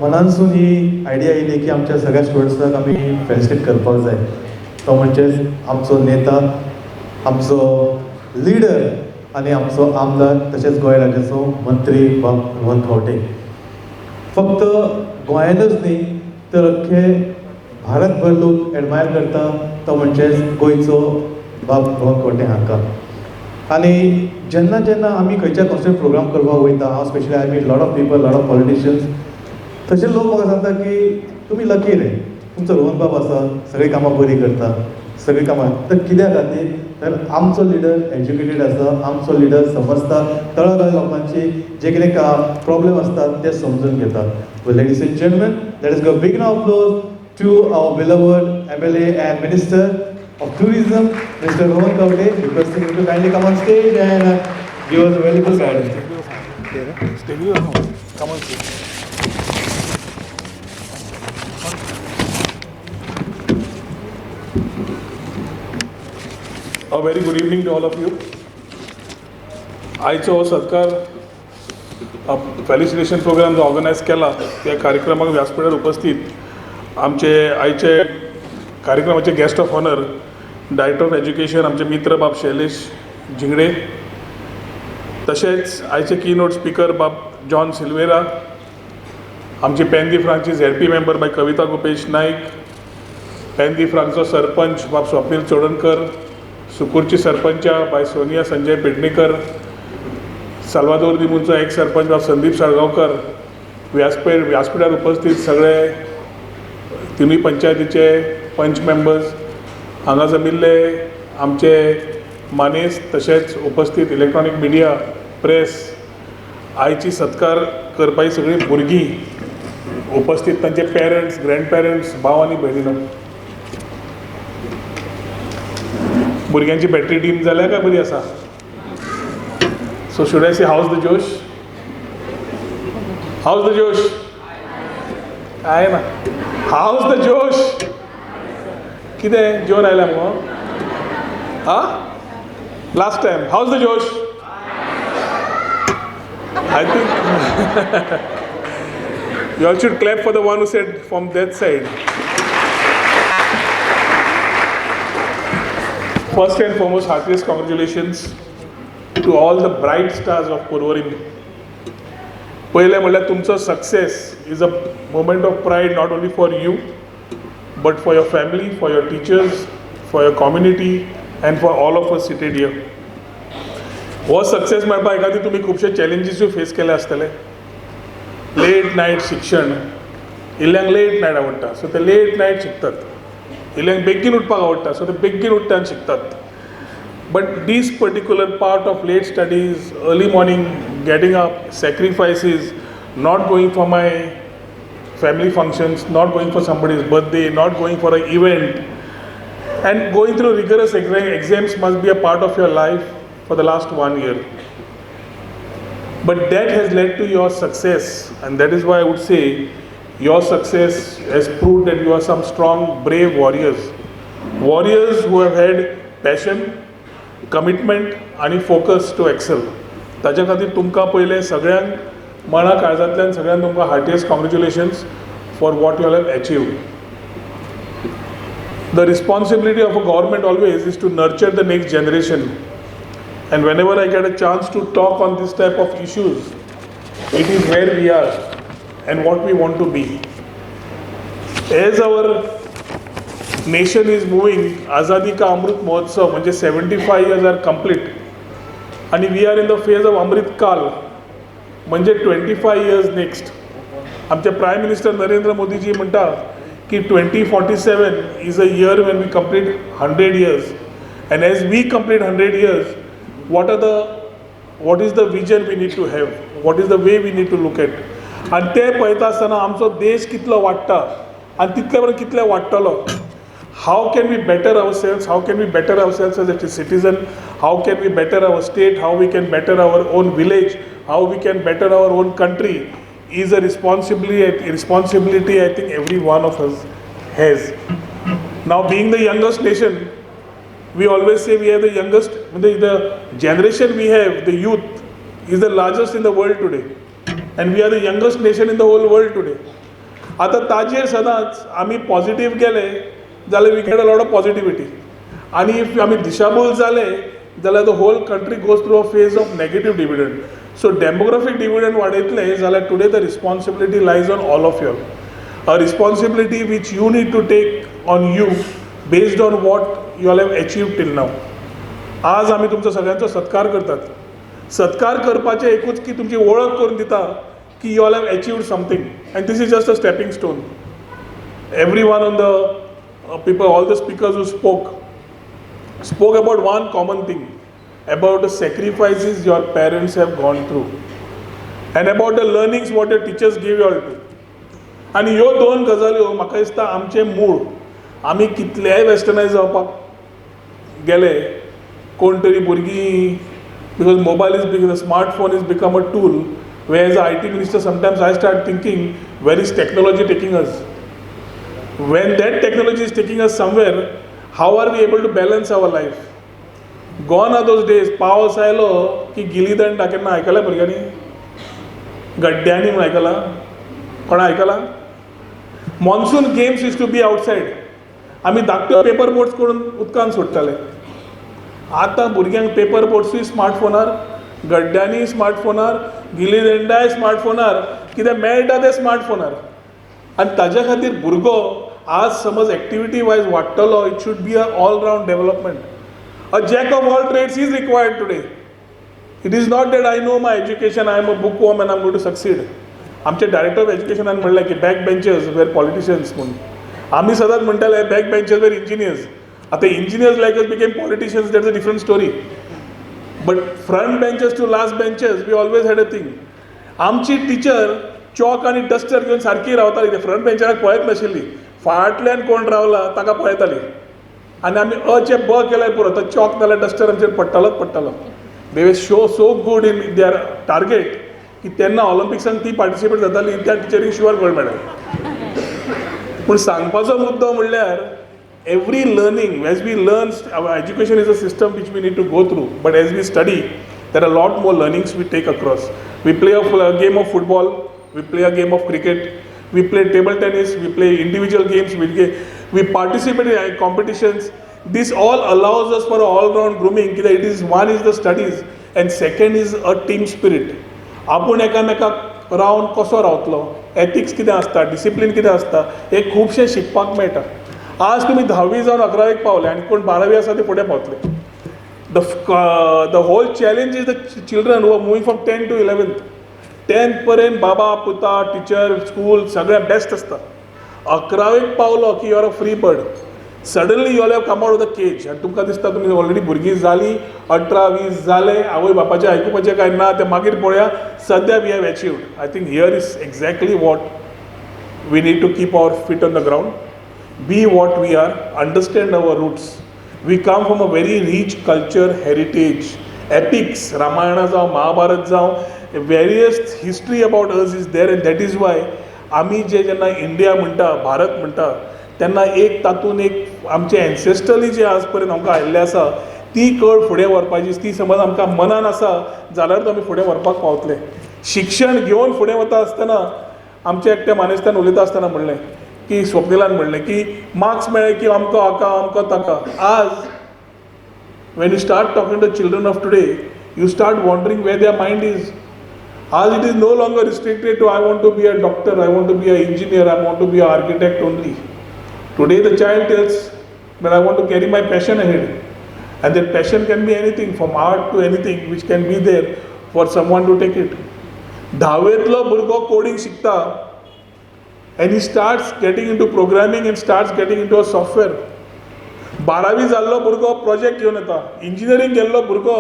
मनानसून ही idea येयली की आमच्या सगळ्या स्टुडंट्सांक आमी felicitate करपाक जाय, तो म्हणजे आमचो नेता, आमचो लिडर आनी आमचो आमदार, तशेंच गोंय राज्याचो मंत्री बाब रोहन खंवटे. फक्त गोंयांतच न्ही तर अख्खे भारतभर लोक एडमायर करता, तो म्हणजे गोंयचो बाब रोहन खंवटे हाका. आनी जेन्ना जेन्ना आमी खंयच्या कॉन्स्टिट्युएंट प्रोग्राम करपाक वयता, हांव specially I meet lot of people, lot of politicians, तशे लोक म्हाका सांगता की तुमी लकी रे, तुमचो रोहन बाब आसा, सगळीं कामां बरी करता, सगळीं कामां. तर कित्या खातीर? तर आमचो लिडर एज्युकेटेड आसा, आमचो लिडर समजता तळागाळी लोकांची जे कितें प्रॉब्लेम आसतात ते समजून घेता. Well, ladies and gentlemen, let us give a big round of applause to our beloved MLA and Minister of Tourism, Mr. Rohan Khaunte, requesting him to kindly come on stage and give us a valuable guidance. Come on stage. A very good evening to all of you. आयचो सत्कार felicitation programme जो organise केला त्या कार्यक्रमाक व्यासपीठार उपस्थित आमचे आयचे कार्यक्रमाचे guest of honour director of education आमचे मित्र बाब शैलेश जिंगडे, तशेंच आयचे keynote speaker Bab John Silveira, आमची पेंदी फ्रांकची ZP मेंबर बाय कविता गुपेश नाईक, पेंदी फ्रांकचो सरपंच बाब स्वप्नील चोडणकर, सुकूरची सरपंच बाय सोनिया संजय पेडणेकर, साल्वादोर दिमुंचो एक्स सरपंच बाब संदीप साळगांवकर, व्यासपीठार उपस्थित सगळे तिनूय पंचायतीचे पंच मेंबर्स, हांगा जमिल्ले आमचे मानेस्त, तशेंच उपस्थित इलेक्ट्रॉनीक मिडिया, प्रेस, आयची सत्कार करपाची सगळीं भुरगीं उपस्थित, तांचे पेरंट्स, ग्रँड पेरंट्स, भाव आनी भयणीनो. भुरग्यांची बॅटरी डीम जाल्या काय बरी आसा? सो शुड आय से हाऊज द जोश? हाऊज द जोश? काय ना, हाऊज द जोश? कितें जोर आयला मगो? लास्ट टाइम हाऊज द जोश? I think you all should clap for the one who said from that side. First and foremost, heartiest congratulations to all the bright stars of Porvorim. पहिले म्हणल्यार तुमचो success is a moment of pride not only for you but for your family, for your teachers, for your community and for all of us seated here. हो success मेळपा खातीर तुमी खुबशे चॅलेंजीसूय face केले आसतले. लेट नायट शिक्षण, इल्ल्यांक late night आवडटा सो ते लेट नायट शिकतात, इल्ल्यांक बेगीन उठपाक आवडटा सो ते बेगीन उठ्ठान शिकतात. But this particular part of late studies, early morning getting up, sacrifices, not going for my family functions, not going for somebody's birthday, not going for an event, and going through rigorous exams must be a part of your life for the last 1 year. But that has led to your success, and that is why I would say your success has proved that you are some strong, brave warriors. Warriors who have had passion, commitment and focus to excel. ताच्या खातीर तुमकां पयले सगळ्यांक मना काळजांतल्यान सगळ्यांक तुमकां heartiest congratulations for what you all have achieved. The responsibility of a government always is to nurture the next generation, and whenever I get a chance to talk on this type of issues, it is where we are and what we want to be. As our nation is moving, Azadi Ka Amrut Mahotsav, म्हणजे 75 years are complete. आणि we are in the phase of Amrit Kaal, म्हणजे 25 years next. आमचे prime minister Narendra Modiji म्हणटा की 2047 is a year when we complete 100 years, and as we complete 100 years, what is the vision we need to have, what is the way we need to look at. आणि ते पळयता आसतना आमचो देश कितलो वाडटा आनी तितले पर्यंत कितले वाडटलो. How can we better ourselves? How can we better ourselves as a citizen? How can we better our state? How we can better our own village? How we can better our own country is a responsibility I think every one of us has. Now, being the youngest nation, we always say we are the youngest. The generation we have, the youth, is the largest in the world today, and we are the youngest nation in the whole world today. आता ताजेर सदांच आमी positive गेले जाल्यार we get a lot of positivity, आणि if आमी दिशाभूल जाले जाल्यार the whole country goes through a phase of negative dividend. So demographic dividend वाडयतले जाल्यार today the responsibility lies on all of you, a responsibility which you need to take on you based on what you all have achieve till now. आज आमी तुमचो सगळ्यांचो सत्कार करतात. सत्कार करपाचें एकूच की तुमची वळख करून दिता की you all have achieved something, and this is just a stepping stone. Every one on the people, all the speakers who spoke about one common thing, about the sacrifices your parents have gone through and about the learnings what your teachers gave you all to. आणि ह्यो दोन गजाल्यो म्हाका दिसता आमचे मूळ आमी कितलेय वेस्टर्नायज जावपाक गेले, कोण तरी भुरगीं, because mobile is because smartphone is become a tool, where as a IT minister sometimes I start thinking, where is technology taking us? When that technology is taking us somewhere, how are we able to balance our life? Gone are those days. पावस आयलो की गिली दंडा केन्ना आयकला भुरग्यांनी? गड्ड्यांनी म्हण आयकला? कोणा आयकला? Monsoon games use to be outside. आमी धाकट्यो पेपर बोट्स करून उदकान सोडटाले. आतां भुरग्यांक पेपर बोट्सूय स्मार्टफोनार, गड्ड्यांनी स्मार्टफोनार, गिली दंडाय स्मार्टफोनार, कितें मेळटा तें स्मार्टफोनार. आणि ताज्या खातीर भुरगो आज समज एक्टिविटी वायज वाडटलो, it should be a all round development. A jack of all trades is required today. It is not that I know my education, I am a book worm and I am going to succeed. आमचे director of एज्युकेशनान म्हणलें की back benchers where politicians म्हणून. आमी सदांच म्हणटाले back benchers were engineers. आतां engineers like us became politicians, that's a different story. But front benchers to last benchers we always had a thing. आमची टिचर चॉक आनी डस्टर घेवन सारकी रावताली, ते फ्रंट बेंचराक पळयत नाशिल्ली, फाटल्यान कोण रावला ताका पळयताली. आनी आमी अचे ब केल्यार पुरो, तो चॉक नाल्यार डस्टर आमचेर पडटालोच पडटालो. दे वर सो गूड इन देअर टार्गेट की तेन्ना ऑलिंपिक्सांक ती पार्टिसिपेट जाताली, त्या टिचरीक शुअर गोल्ड मेडल. पूण सांगपाचो मुद्दो म्हणल्यार every learning, as we learn, education is a system which we need to go through, but as we study there are lot more learnings we take across. We play a game of football, we play a game of cricket, we play table tennis, we play individual games, we participate in competitions. This all allows us for all-round grooming. It is, one is the studies and second is a team spirit. आपूण एकामेकाक रावन कसो रावतलो, ethics कितें आसता, discipline कितें आसता, हे खुबशें शिकपाक मेळटा. आज तुमी 10वी जावन 11वेक पावले आनी कोण 12वी आसा ते फुडें पावतले. The whole challenge is the children who are moving from 10th to 11th. 10th पर्यंत बाबा पुता टीचर स्कूल सगळें बेस्ट आसता. 11वेक पावलो की you are a free bird. Suddenly you all have come out of the cage आनी तुमकां दिसता तुमी ऑलरेडी भुरगीं जालीं, 18-20 जाले, आवय बापाचें आयकुपाचें कांय ना, तें मागीर पळोवया. सद्या we have achieved. I think here is exactly what we need to keep our feet on the ground, be what we are, understand our roots. We come from a very rich culture heritage, epics, Ramayana जावं महाभारत जावं, various history about us is there, and that is why आमी जेन्ना India म्हणटा, भारत म्हणटा, तेन्ना एक तातूंत एक आमचे एन्सेस्टरली जे आज पर्यंत आमकां आयिल्लें आसा ती कळ फुडें व्हरपाची, ती समज आमकां मनान आसा जाल्यार आमी फुडें व्हरपाक पावतले. शिक्षण घेवन फुडें वता आसतना आमचे एकट्या मानेस्तान उलयता आसतना म्हणलें की स्वप्निलान म्हणलें की मार्क्स मेळ्ळे की अमको हाका अमको ताका. आज when you start talking to children of today, you start wondering where their mind is. As it is no longer restricted to I want to be a doctor, I want to be an engineer, I want to be an architect only. Today the child tells that I want to carry my passion ahead. And that passion can be anything, from art to anything, which can be there for someone to take it. 10वेतलो भुरगो coding शिकता, and he starts getting into programming and starts getting into a software. 12वी जाल्लो भुरगो project घेवन येता, engineering केल्लो भुरगो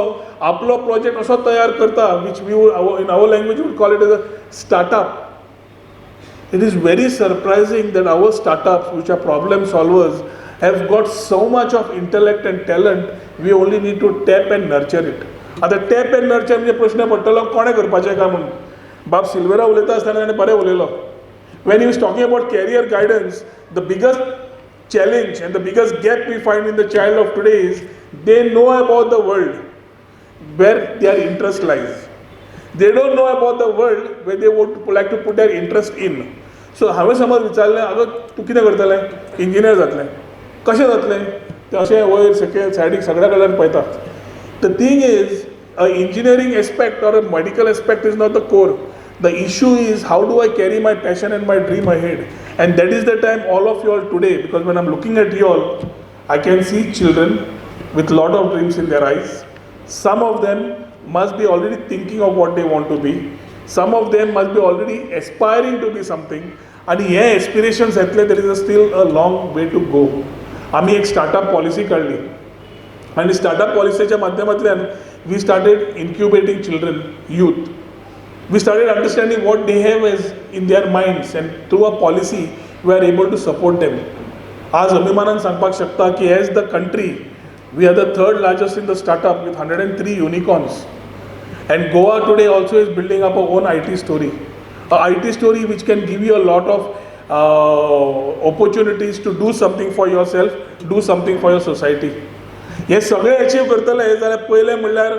आपलो प्रोजेक्ट असो तयार करता, which we would, in our language would call it as a startup. It is very surprising that our startups, which are problem solvers, have got so much of intellect and talent. We only need to tap and nurture it. आता tap and nurture म्हणजे प्रश्न पडटलो कोणें करपाचें काय म्हणून. बाब सिल्वेरा उलयता आसतना ताणें बरें उलयलो. When he was talking about career guidance, the biggest challenge and the biggest gap we find in the child of today is they know about the world where their interest lies. They don't know about the world where they would like to put their interest in. So हांवें समज विचारलें, आगो तूं कितें करतलें? Engineer जातलें. कशें जातलें? तें अशें वयर सकयल सायडीक सगळ्या कडल्यान पळयता. The thing is, an engineering aspect or a medical aspect is not the core. The issue is how do I carry my passion and my dream ahead? And that is the time all of you all today, because when I'm looking at you all, I can see children with lot of dreams in their eyes. Some of them must be already thinking of what they want to be. Some of them must be already aspiring to be something. And hey aspirations येतले, there is still a long way to go. आम्ही एक startup policy काढली. आणि startup पॉलिसीच्या माध्यमातल्यान we started incubating children, youth. We started understanding what they have as in their minds, and through a policy we are able to support them. आज अभिमानान सांगपाक शकता की as the country we are the third largest in the startup with 103 unicorns. And Goa today also is building up a own IT story. A IT story which can give you a lot of opportunities to do something for yourself, do something for your society. हे सगळे achieve करतले जाल्यार पयलें म्हणल्यार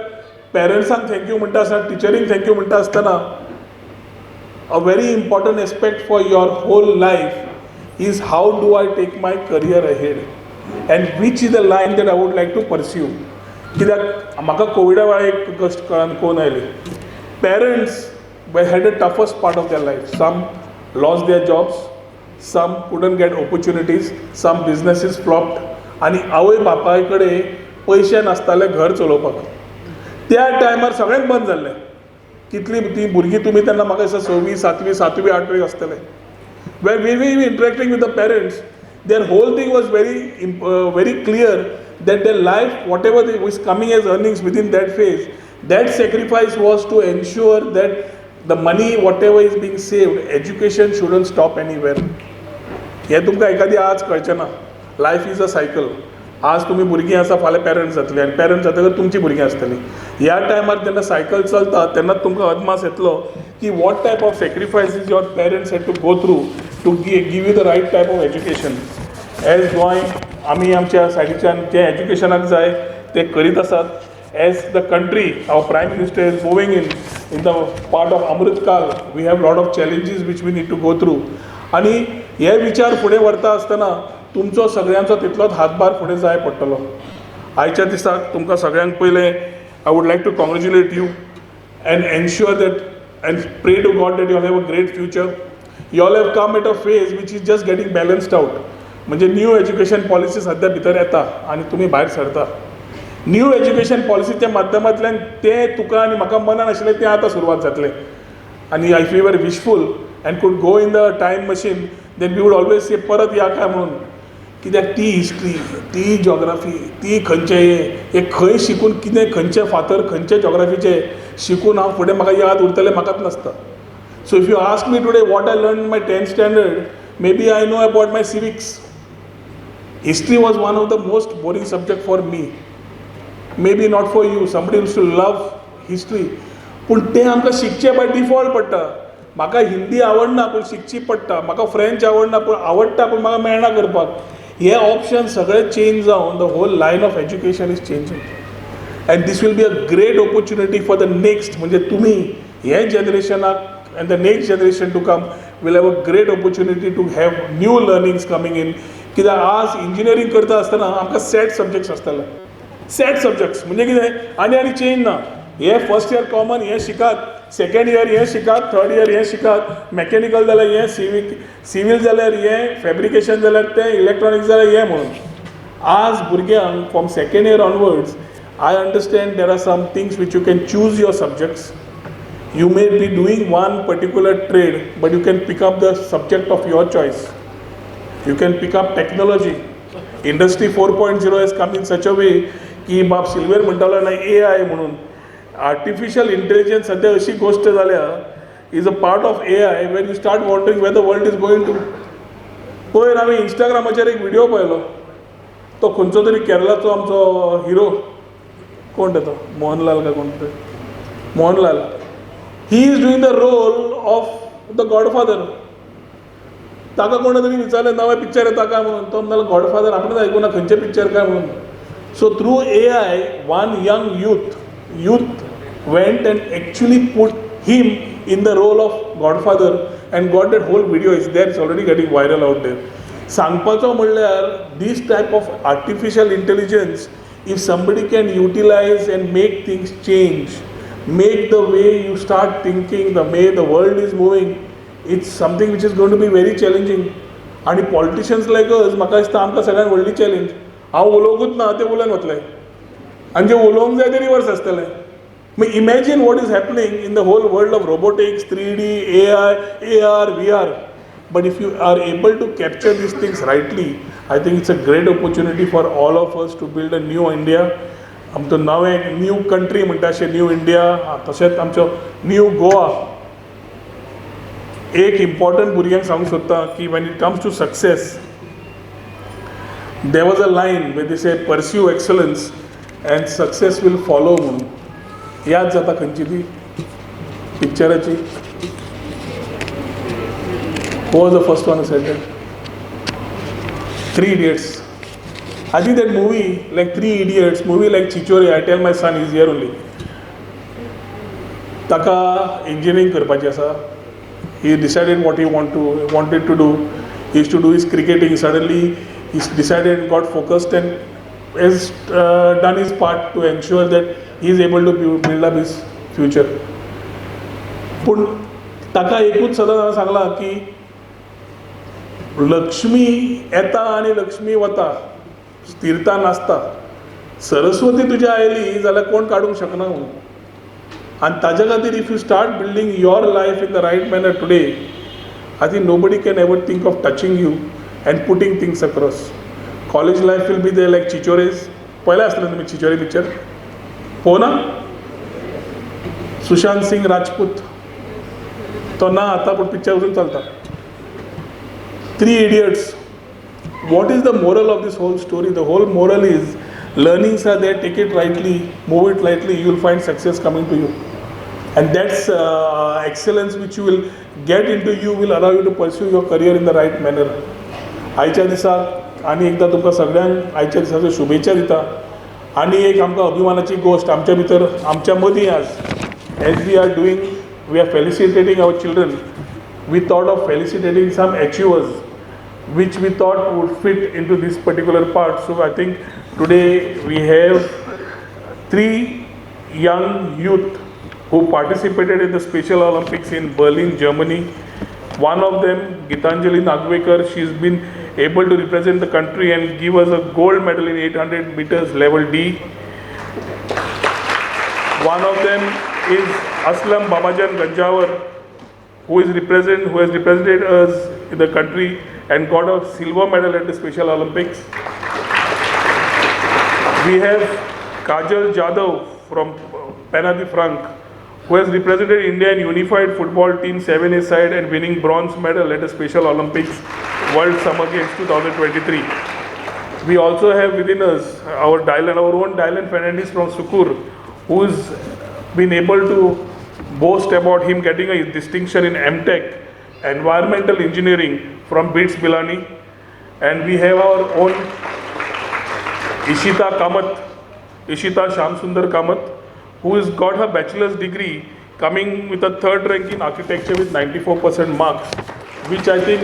पेरंट्सांक thank you म्हणटा आसतना, टिचरींक thank you म्हणटा आसतना, a very important aspect for your whole life is how do I take my career ahead and which is the line that I would like to pursue. कित्याक म्हाका कोविडा वेळार एक गोश्ट कळून आयली. Parents had the toughest part of their life. Some lost their jobs, some couldn't get opportunities, some businesses flopped. आनी आवय बापाय कडेन पयशे नासताले घर चलोवपाक. त्या टायमार सगळेंच बंद जाल्लें. कितलीं ती भुरगीं तुमी तेन्ना म्हाका दिसता 6वी, 7वी, 7वी, 8वी आसतले. Where we we interacting with the parents, their whole thing was very clear that their life, whatever was coming as earnings within that phase, that sacrifice was to ensure that the money, whatever is being saved, education shouldn't stop anywhere. हे तुमकां एखादी आज कळचें ना. Life is a cycle. आज तुमी भुरगीं आसा, फाल्यां parents जातली, आनी पेरंट्स जातकीर तुमची भुरगीं आसतलीं. ह्या टायमार जेन्ना सायकल चलता तेन्ना तुमकां अदमास येतलो की what type of sacrifices your parents had to go through to give you the right type of education. As Goa आमी आमच्या सायडीच्यान जें एज्युकेशनाक जाय तें करीत आसात. As the country, our prime minister is moving in the part of Amritkaal. We have lot of challenges which we need to go through. आनी हे विचार फुडें व्हरता आसतना तुमचो सगळ्यांचो तितलोच हातभार फुडें जाय पडटलो. आयच्या दिसाक तुमकां सगळ्यांक पयलें I would like to congratulate you and ensure that and pray to God that you have a great future. You all have come at a phase which is just getting balanced out. म्हणजे new education policy सद्या भितर येता आनी तुमी भायर सरता. New education पॉलिसीच्या माध्यमांतल्यान तें तुका आनी म्हाका मनान आशिल्लें तें आतां सुरवात जातलें. आनी if you were wishful and could go in the time machine, then we would always say परत या काय म्हणून. कित्याक ती हिस्ट्री, ती जॉग्राफी, ती खंयचे हे खंय शिकून कितें खंयचे फातर खंयचे जॉग्राफीचे शिकून हांव फुडें म्हाका याद उरतलें म्हाकाच नासता. So if you ask me today what I learn in my 10th standard, maybe I know about my civics. History was one of the most boring subject for me. Maybe not for you, somebody use to love history. पूण तें आमकां शिकचें by default पडटा. म्हाका हिंदी आवडना पूण शिकची पडटा. म्हाका फ्रेंच आवडना पूण आवडटा पूण म्हाका मेळना करपाक. हे ऑप्शन सगळे चेंज जावन the whole line of education is changing. And this will be a great opportunity for the next. म्हणजे तुमी हे जनरेशनाक and the next generation to come will have a great opportunity to have new learnings coming in. कित्याक आज engineering करता आसतना आमकां set subjects आसताले. सेट सब्जेक्ट्स म्हणजे कितें आनी चेंज ना. हे फर्स्ट इयर कॉमन हे शिकात, सेकंड इयर हे शिकात, थर्ड इयर हे शिकात, मॅकॅनिकल जाल्यार हे, सिवील जाल्यार हे, फॅब्रिकेशन जाल्यार तें, इलेक्ट्रॉनिक्स जाल्यार हे म्हणून. आज भुरग्यांक from second year onwards, I understand there are some things which you can choose your subjects. You may be doing one particular trade, but you can pick up the subject of your choice. You can pick up technology. Industry 4.0 has come in such a way की बाप silver म्हणटालो ना AI म्हणून. Artificial intelligence सध्या अशी गोष्ट जाल्या is a part of AI when you start wondering where the world is going to. पयर हांवें इंस्टाग्रामाचेर एक व्हिडिओ पळयलो. तो खंयचो तरी केरळाचो आमचो हिरो कोण तो मोहनलाल काय कोण ते Mohanlal. He is doing the role of the godfather. ताका कोणा तरी विचारलें नवे पिक्चर येता काय म्हणून. तो म्हणलो गॉडफादर आपणेच आयकुना खंयचे पिक्चर काय म्हणून. So through AI one young youth went and actually put him in the role of Godfather and got that whole video is there. It's already getting viral out there. सांगपाचो म्हणल्यार this type of artificial intelligence, if somebody can utilize and make things change, make the way you start thinking, the way the world is moving, it's something which is going to be very challenging. आणि politicians like us, म्हाका दिसता आमकां सगळ्यांत व्हडली challenge. हांव उलोवंकूच ना ते उलोवन वतले आनी जे उलोवंक जाय ते रिवर्स आसतलें. मागीर imagine what is happening in the whole world of robotics, 3D, AI, AR, VR. But if you are able to capture these things rightly, I think it's a great opportunity for all of us to build a new India. आमचो नवें new country म्हणटा अशें new India, तशेंच आमचो new Goa. एक important भुरग्यांक सांगूंक सोदता की when it comes to success, there was a line where they say pursue excellence and success will follow म्हणून. याद जाता खंयची ती पिक्चराची? Who was the first one who said that? 3 Idiots. I think that movie, like 3 Idiots, movie like Chichore, I tell my son, he's here only. Taka engineering करपाची आसा. He decided what he wanted to do. He used to do his cricketing. Suddenly, he decided, got focused and has done his part to ensure that he is able to build up his future. पूण ताका एकूच सदां सांगलां की लक्ष्मी येता आनी लक्ष्मी वता, स्थिरता नासता. सरस्वती तुज्या आयली जाल्यार कोण काडूंक शकना म्हणून. आनी ताज्या खातीर if you start building your life in the right manner today, I think nobody can ever think of touching you and putting things across. College life will be they like Chhichhores. पयलें आसलें तुमी चिचोरे पिक्चर पळोवना? सुशांत सिंग राजपूत तो ना आतां पूण picture अजून चलता. 3 Idiots. What is the moral of this whole story? The whole moral is learnings are there, take it rightly, move it lightly, you will find success coming to you. And that's excellence which you will get into you will allow you to pursue your career in the right manner. आयच्या दिसाक आनी एकदां तुमकां सगळ्यांक आयच्या दिसाच्यो शुभेच्छा दिता. आनी एक आमकां अभिमानाची गोश्ट आमच्या भितर आमच्या मदीं आज as we are doing, we are felicitating our children. We thought of felicitating some achievers which we thought would fit into this particular part. So I think today we have 3 young youth who participated in the Special Olympics in Berlin, Germany. One of them, Gitanjali Nagwekar, she's been able to represent the country and give us a gold medal in 800 meters level D. One of them is Aslam Babajan Ganjawar, who has represented us in the country and got a silver medal at the Special Olympics. We have Kajal Jadhav from Pena de Franc, who has represented India in unified football team 7A side and winning bronze medal at the Special Olympics World Summer Games 2023. We also have within us our own Dylan Fernandez from Sukur, who has been able to boast about him getting a distinction in MTech, Environmental Engineering from BITS Bilani. And we have our own Ishita Shamsundar Kamath, who has got her bachelor's degree coming with a 3rd rank in architecture with 94% marks, which I think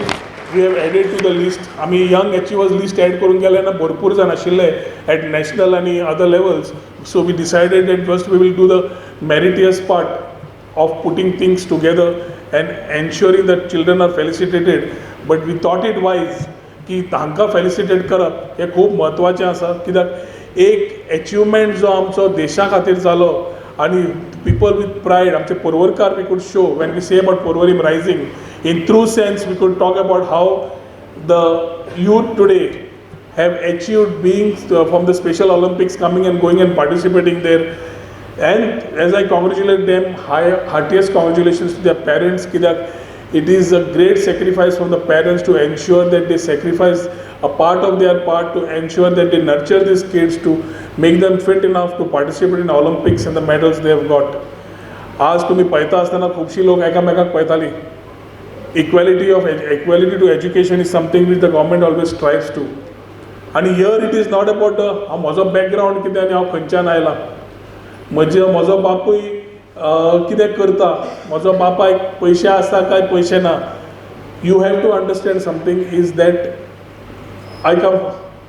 we have added to the list. आमी young achievers list add करून गेले ना भरपूर जाण आशिल्ले at national and other levels. So we decided that first we will do the meritorious part of putting things together and ensuring that children are felicitated. But we thought it wise की तांकां felicitate करप हें खूब म्हत्वाचें आसा, कित्याक एक achievement जो आमचो देशा खातीर जालो आनी people with pride, आमचे पोरवोरकार we could show when we say about Porvorim rising. In true sense, we could talk about how the youth today have achieved being from the Special Olympics coming and going and participating there. And as I congratulate them, heartiest congratulations to their parents. It is a great sacrifice from the parents to ensure that they sacrifice a part of their part to ensure that they nurture these kids to make them fit enough to participate in Olympics and the medals they have got. आज तुम्ही पळयता आसतना खुबशीं लोक एकामेकाक पळयतालीं. Equality to education is something which the government always strives to. And here it is not about म्हजो background कितें आनी हांव खंयच्यान आयलां. म्हजो बापूय कितें करता, म्हजो बापायक पयशे आसा काय पयशे ना. You have to understand something is that I come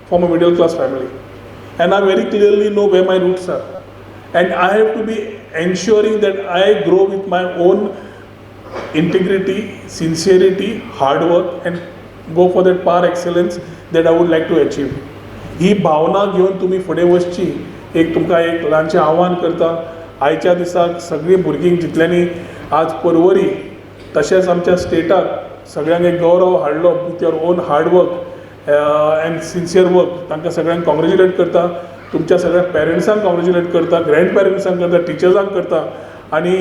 from a middle class family and I very clearly know where my roots are, and I have to be ensuring that I grow with my own integrity, sincerity, hard work and go for that par excellence that I would like to achieve. ही भावना घेवन तुमी फुडें वचची एक तुमकां एक ल्हानशें आव्हान करता. आयच्या दिसाक सगळीं भुरगीं जितल्यांनी आज पर्वरी तशेंच आमच्या स्टेटाक सगळ्यांक एक गौरव हाडलो with your own hard work and sincere work, तांकां सगळ्यांक कॉंग्रेच्युलेट करता. तुमच्या सगळ्या पेरंट्सांक कॉंग्रेच्युलेट करता, ग्रँड पेरंट्सांक करता, टिचर्सांक करता आनी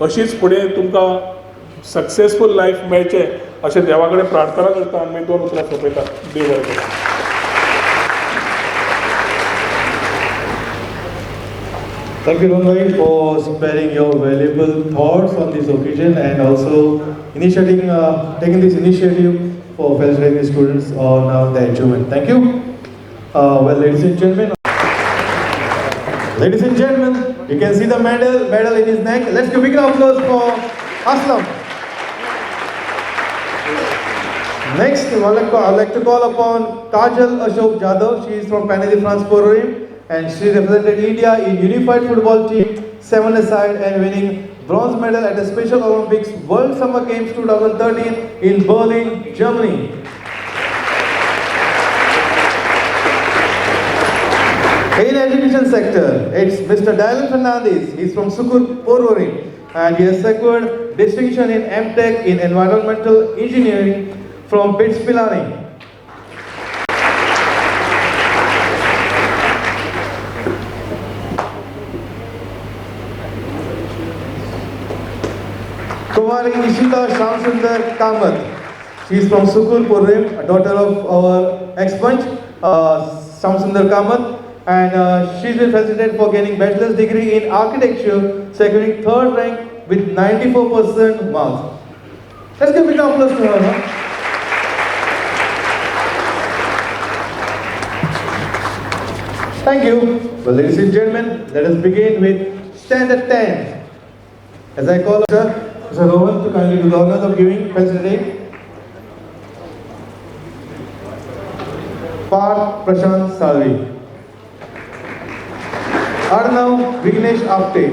अशीच फुडें तुमकां सक्सेसफूल लायफ मेळचें अशें देवा कडेन प्रार्थना करता आनी मागीर 2 उतरां सोंपयता. देव बरें करूं. Thank you, Rohan, for sparing your valuable thoughts on this occasion and also taking this initiative for felicitating the students on their achievement. Thank you. Well, ladies and gentlemen, you can see the medal in his neck. Let's give a big applause for Aslam. Next, I'd like to call upon Kajal Ashok Jadhav. She is from Panadi, France, Porvorim, and she represented India in Unified Football Team 7-a-side and winning bronze medal at the Special Olympics World Summer Games 2013 in Berlin, Germany. In education sector, it's Mr. Dylan Fernandez. He's from Sukur, Porvorim, and he has secured distinction in M.Tech in Environmental Engineering from BITS Pilani. Kumari Ishita Shamsundar Kamath. She is from Sukur, Porvorim, a daughter of our ex-punch, Shamsundar Kamath, and she's been felicitated for gaining bachelor's degree in architecture, securing 3rd rank with 94% marks. Let's give a big applause to her. Huh? Thank you. Well, ladies and gentlemen, let us begin with Standard 10. As I call Mr. Rohan to kindly do the honors of giving felicitation. Parth Prashant Salvi. Arnav Vignesh Apte.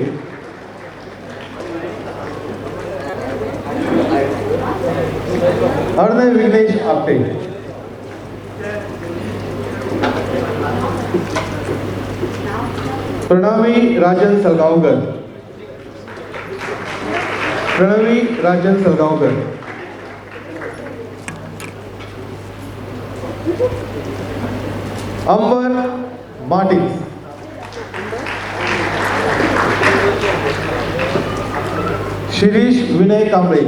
Arnav Vignesh Apte. Pranavi Rajan Salgaonkar. Pranavi Rajan Salgaonkar. Amber Martins. Shirish Vinay Kamble.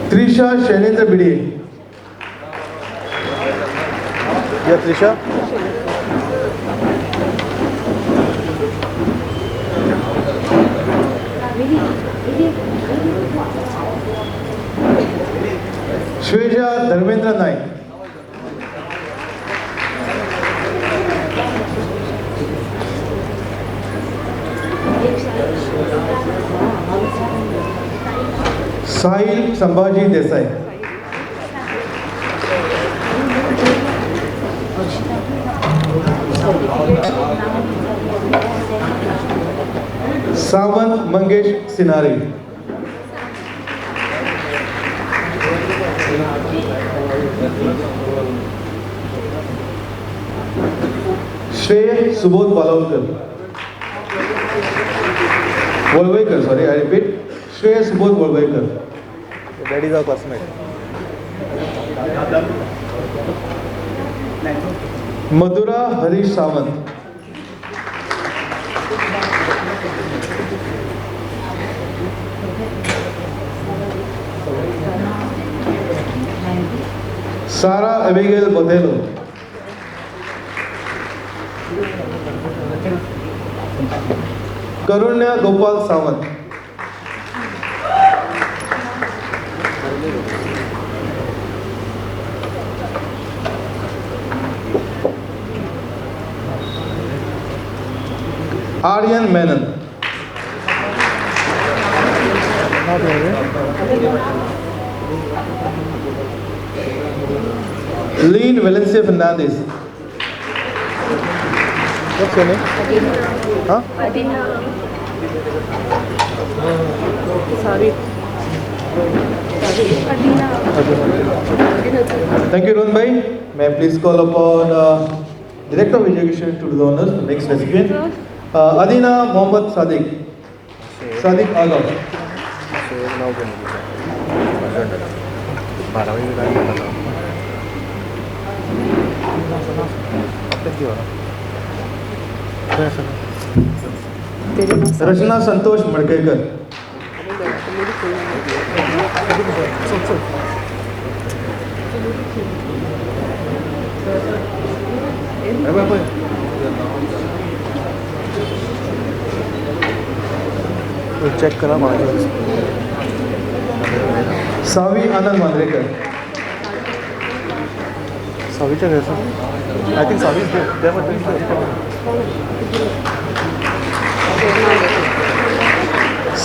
Trisha Shailendra Bidi. Yeah, Trisha. Shweja Dharmendra Naik. Sahil Sambhaji Desai. Sawant Mangesh Sinari, Shrey Subodh Valvaikar, sorry I repeat, Shrey Subodh Valvaikar. That is our classmate. Mathura Harish Sawant, Sara Abigail Botelho, Karunya Gopal Sawant, Aryan Menon, Lynn Valencia Fernandes, What's your name? Huh? Thank you, Rohan bhai. May I please call upon Director of Education to do the honors, the next recipient. Adina Mohammad Sadiq. Sadiq Alam. Rachana Santosh Madkekar. Check करा माझ्या. सावी आनंद मांद्रेकर. सावीच्या घरचं I think Savi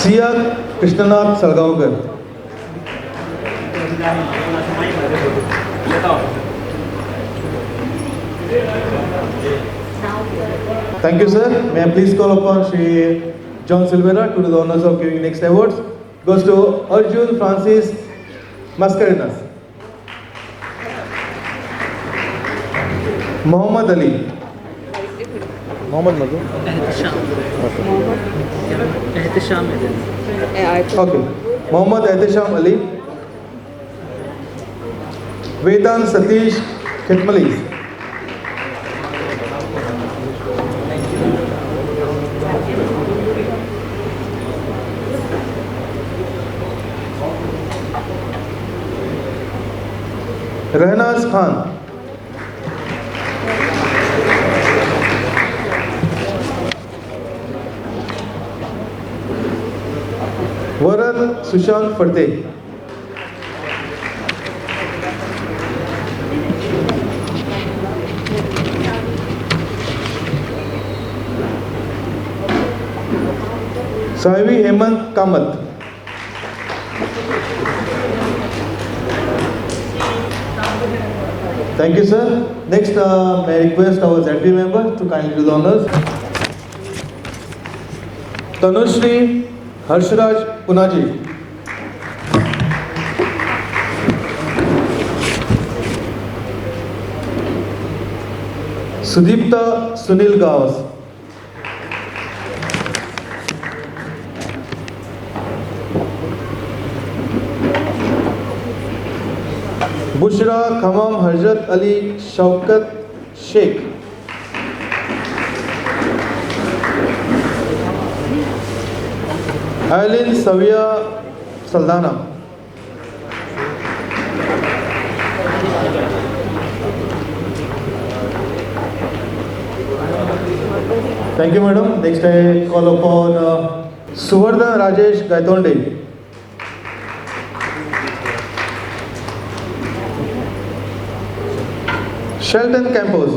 Siya Krishnanath Salgaonkar. Thank you, sir. May I please call upon Shri John Silvera to do the honors of giving next awards. Goes to Arjun Francis Mascarenas. Muhammad Ali. Mohammed Madhu. Okay. Muhammad Ehtisham Ali. Vedant Satish Khitmali. Rehnaz Khan. Varad Sushant Phadte. Sahibi Hemant Kamat. Thank you, sir. Next, may I request our ZP member to kindly do the honors. Tanushri Harshraj Punaji. Sudipta Sunil Gawas. Bushra Khammam Hazrat Ali Shaukat Sheikh. आयलिन सविया Saldanha. Thank you, madam. Next, I call upon Suvardhan Rajesh Gaitonde. Shelton Campos.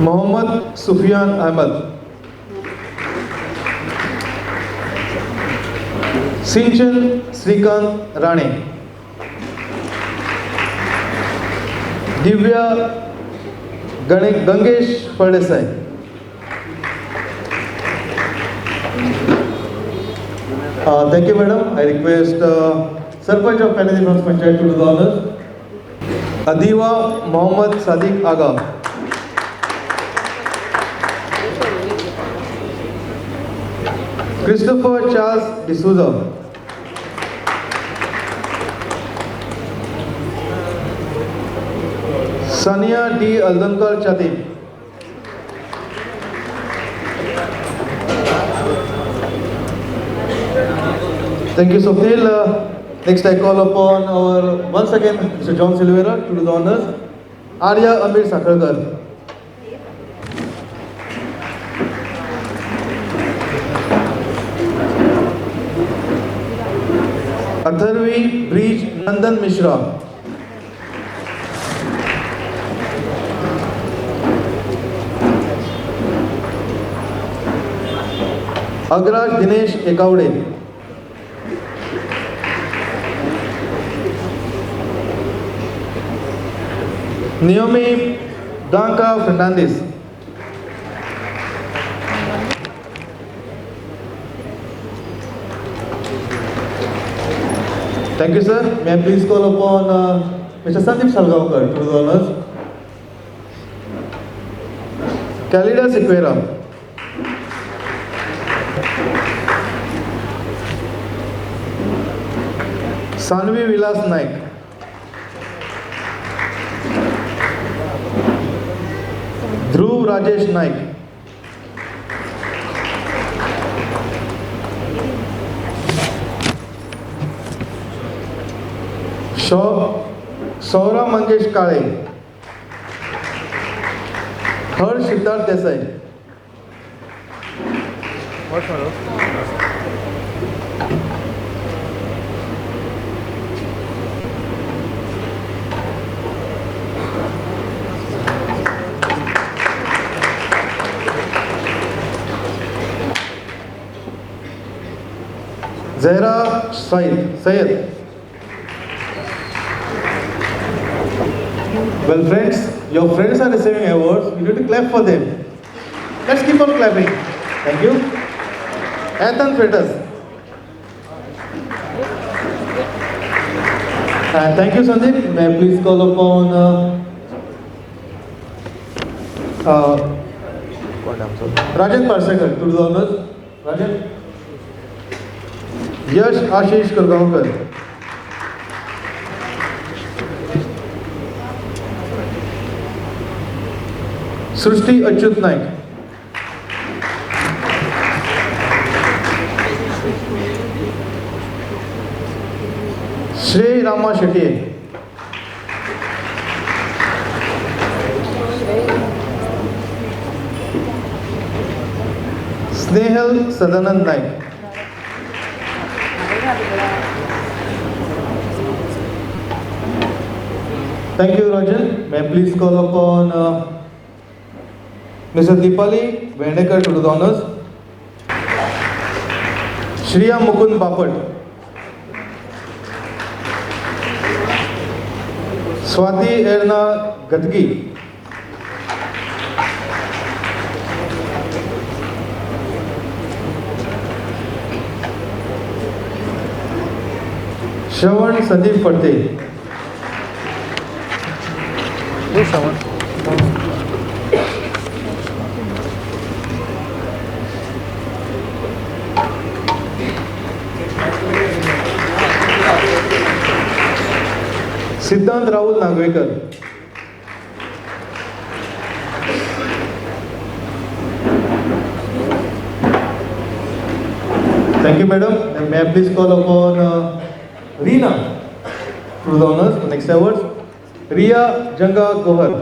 Mohammad Sufiyan Ahmad. Shinchan Shrikant Rane. Divya Gangesh Phaldesai. Thank you, madam. I request Sarpanch of Felicitated Panchayat to do the honors. Adiwa Mohammad Sadiq Aga. Christopher Charles D'Souza. Sania D. Aldankar Chati. Thank you, Sofil. Next, I call upon our once again Mr. John Silvera to do the honors. Arya Amir Sakharkar. Atharvi Breach Nandan Mishra. Agraj Dinesh Ekaude. Naomi Blanca Fernandez. Thank you, sir. May I please call upon Mr. Sandeep Salgaonkar to do the honors. Kalida Sequeira. Sanvi Vilas Naik. Dhruv Rajesh Naik. Saura Mangesh Kale. Harsh Siddharth Desai. Zahra Syed. Well, friends, your friends are receiving awards. You need to clap for them. Let's keep on clapping. Thank you. Ethan Freitas. And thank you, Sandeep. May I please call upon Rajan Parsekar to do the honors. Rajan. Yash Ashish Kurgaonkar. Srushti Achyut Naik. Shrey Rama Shetty. Snehal Sadanand Naik. Thank you, Rajan. May I please call upon Mr. Deepali Vendekar to do the honors. Shriya Mukund Bapat. Swati Erna Gadgi. Shravan Sandeep Farte. Siddhant Rahul Nagvekar. Thank you, madam. And may I please call upon Reena to do the honors. The next awards. Ria Janga Gohar.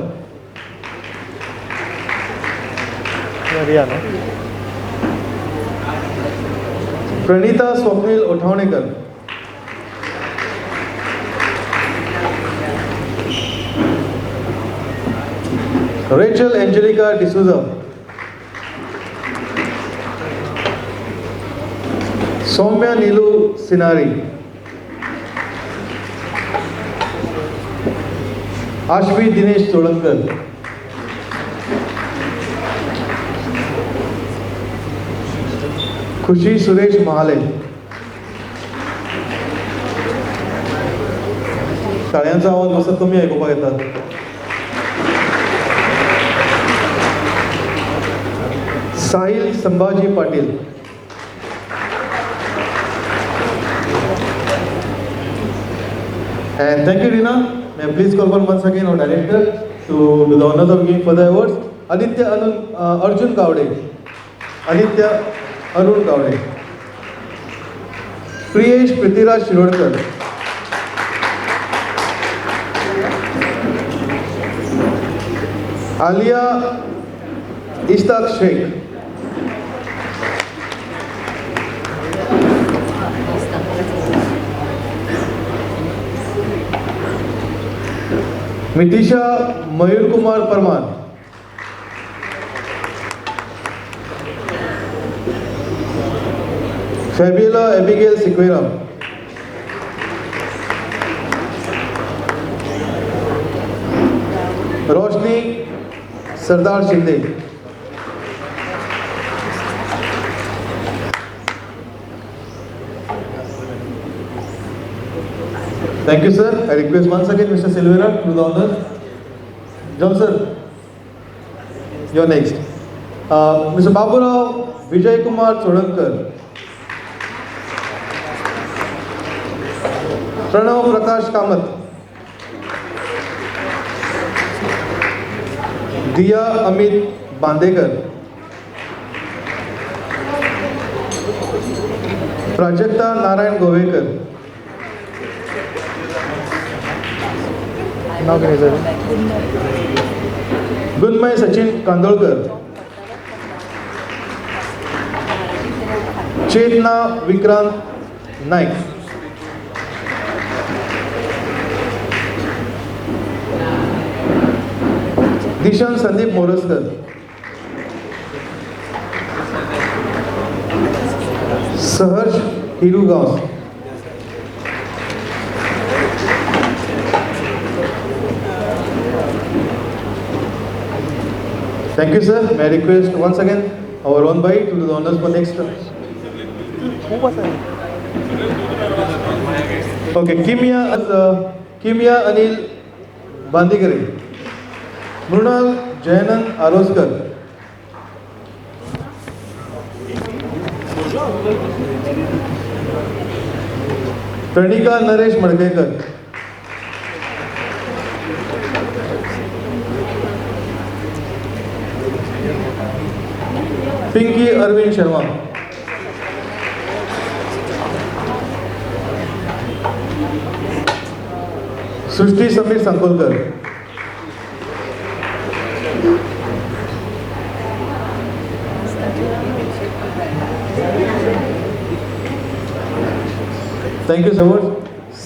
Ria, no? Pranita Swapnil Othaunekar. Rachel Angelica D'Souza. Soumya Nilu Sinari. Ashvi Dinesh Solankar. खुशी सुरेश महाले. टाळ्यांचा आवाज मातसो कमी आयकुपाक येता. साहिल Sambhaji Patil. And thank you, Rina. May I please call once again our director to do the honors of giving further awards. Aditya Arjun Gowde. Aditya Arun Gowde. Priyesh Prithviraj Shirodkar. Alia Ishtaq Sheikh. Mitisha Mayur Kumar Parmar. Fabiola Abigail Sequeira. Roshni Sardar Shinde. Thank you, sir. I request once again Mr. Silvera to do the honors. John, sir, you're next. Mr. Baburao Vijay Kumar Chodankar. Pranav Prakash Kamath. Diya Amit Bandekar. Prajakta Narayan Govekar. गुणमय Sachin Kandolkar. चेतना विक्रांत नाईक. दिशान संदीप मोरजकर. सहर्ष हिरुगांव. Thank you, sir. May I request once again our own bhai to do the honors for next. Okay, Kimya Anil Bandigare. Mrunal Jayanand Aroskar. Pranika Naresh Madgekar. Pinky Arvind Sharma. Srishti Sameer Sankolkar. Thank you so much.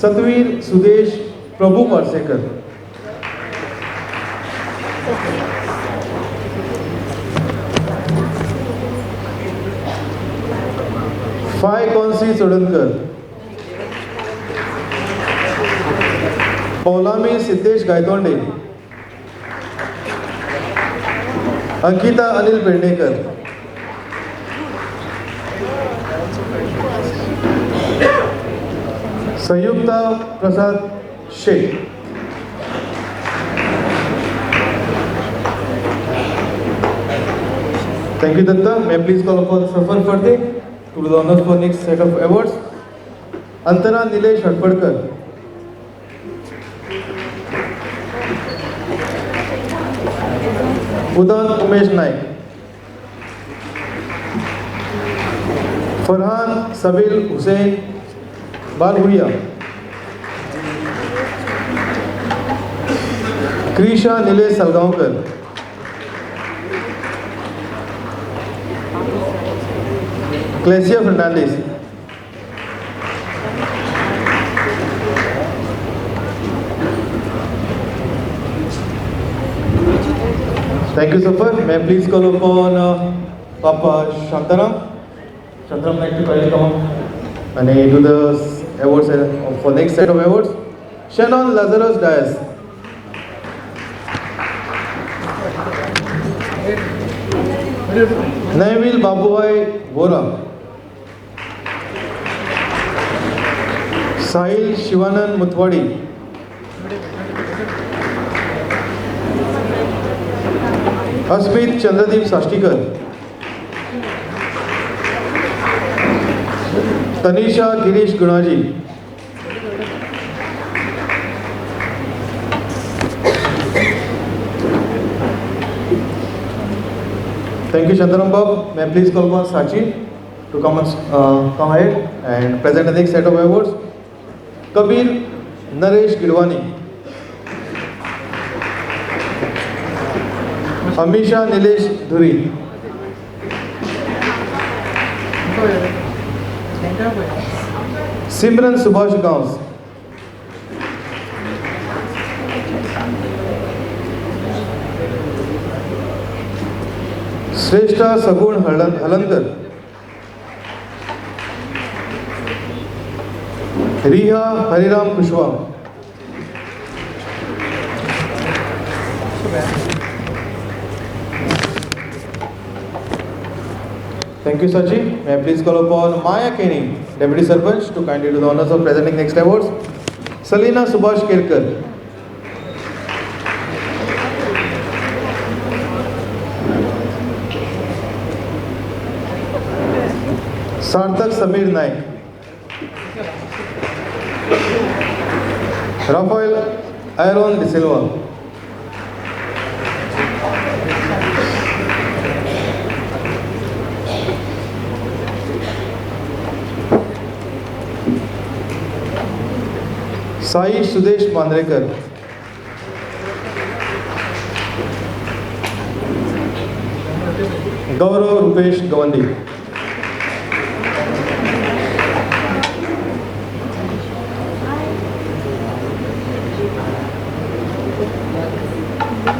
Satvir Sudesh Prabhu Parsekar. फाय कौनसी सोडनकर. पौलामी सिद्धेश गायतोंडे. अंकिता अनिल पेडणेकर. संयुक्ता प्रसाद Sheikh. Thank you, Datta. May I please call upon Safar Fateh to do the honors for next set of awards. Antara Nilesh Hadpadkar. Udan Umesh Naik. Farhan Sabil Hussain Balhuria. Krisha Nilesh Salgaonkar. Clesia Fernandez. Thank you, Safar. May I please call upon Papa Shantaram. Shantaram, like to kindly come up and do the awards for next set of awards. Shannon Lazarus Dias. Naivil Babubhai Vora. Sahil Shivanand मुथवाडी, Asmit Chandradeep साष्टीकर, Tanisha Girish Gunaji, Thank you, Shantaram Bob. May I please call upon Sachi to come ahead and present the next set of awards. Kabir Naresh Gidwani, Amisha Nilesh Dhuri, Simran Subhash Gaus, श्रेष्ठा सगुण हलंदर, रिहा Hariram Kushwaha, Thank you, Sachi. May I please call upon Maya Kenny, Deputy Sarpanch, to kindly do the honors of presenting next awards. Salina Subhash Kerkar, सार्थक समीर नायक, Rafale iron de Silva, Sai Sudesh Mandrekar, गौरव रुपेश गवंडी,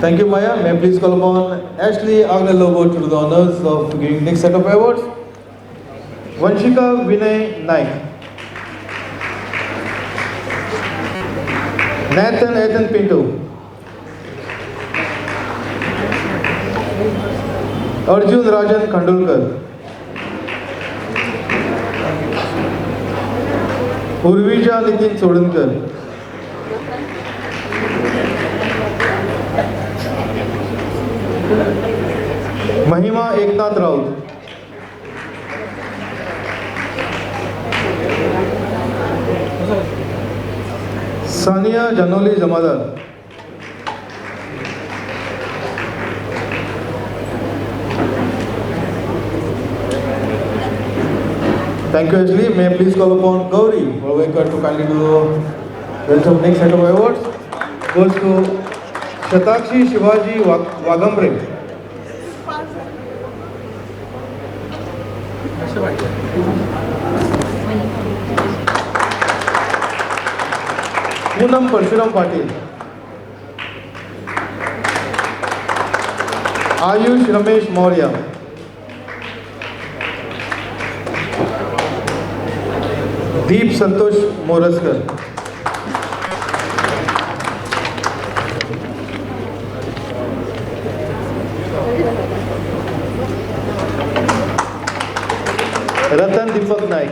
Thank you, Maya. May I please call upon Ashley Agnelobo to do the honors of giving next set of awards. Vanshika Vinay Naik, Nathan Ethan Pinto, Arjun Rajan Khandulkar, Urvija Nitin Sodankar, महिमा एकनाथ राउत, सानिया जानोली जमादार, Thank you, Ashley. May I please call upon Gauri Volvekar to kindly do the welcome next set of awards. Goes to Shatakshi Shivaji Wagambre, Poonam Parshuram Patil, Ayush Ramesh Maurya, Deep Santosh Moraskar, Ratan Deepak Naik,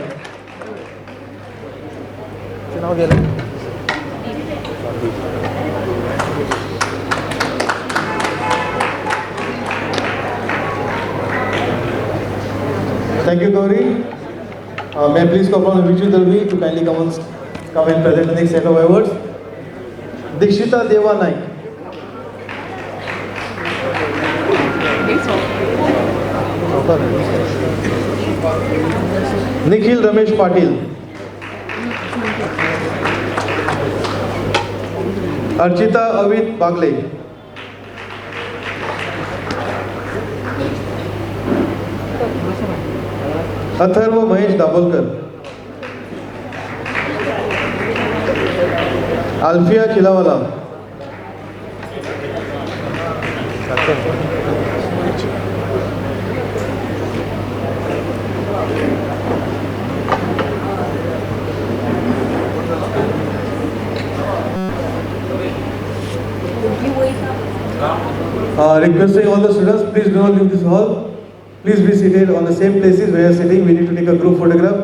Thank you, Gauri. May I please call upon Viju Dalvi to kindly come and present the next set of awards. Dikshita Deva Naik, Nikhil Ramesh Patil, Archita Avit Bagle, Atharva Mahesh Dabholkar, Alfiya खिलावाला, requesting all the students, please do not leave this hall. Please be seated on the same places where you are sitting. We need to take a group photograph.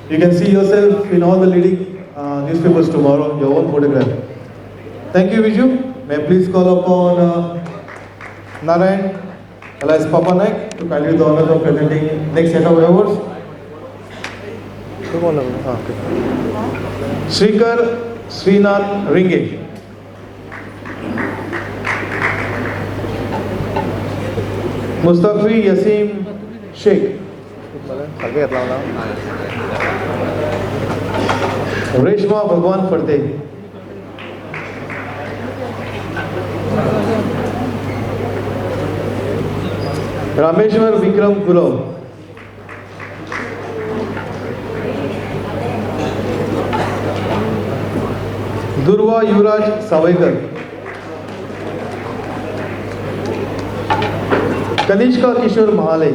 You can see yourself in all the leading newspapers tomorrow, your own photograph. Thank you, Viju. May I please call upon Narayan, alias Papa Naik, to kindly do the honors of presenting next set of awards. Srikar Srinath Ringe. Mustafi Yasim Sheikh. Reshma Bhagwan Farte. Rameshwar Vikram Gulav. Durva Yuvraj Savaikar. Kanishka Kishore Mahale.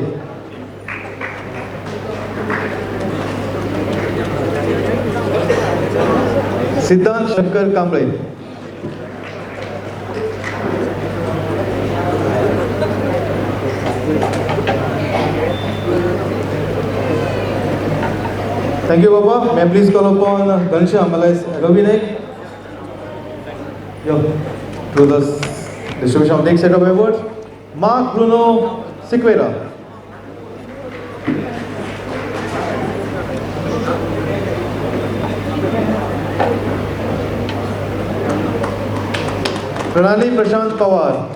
Siddhant Shankar Kamble. Thank you, Baba. May I please call upon Ghanshyam alias Ravi Naik to the distribution of next set of awards. Mark Bruno Siqueira. Pranali Prashant Pawar.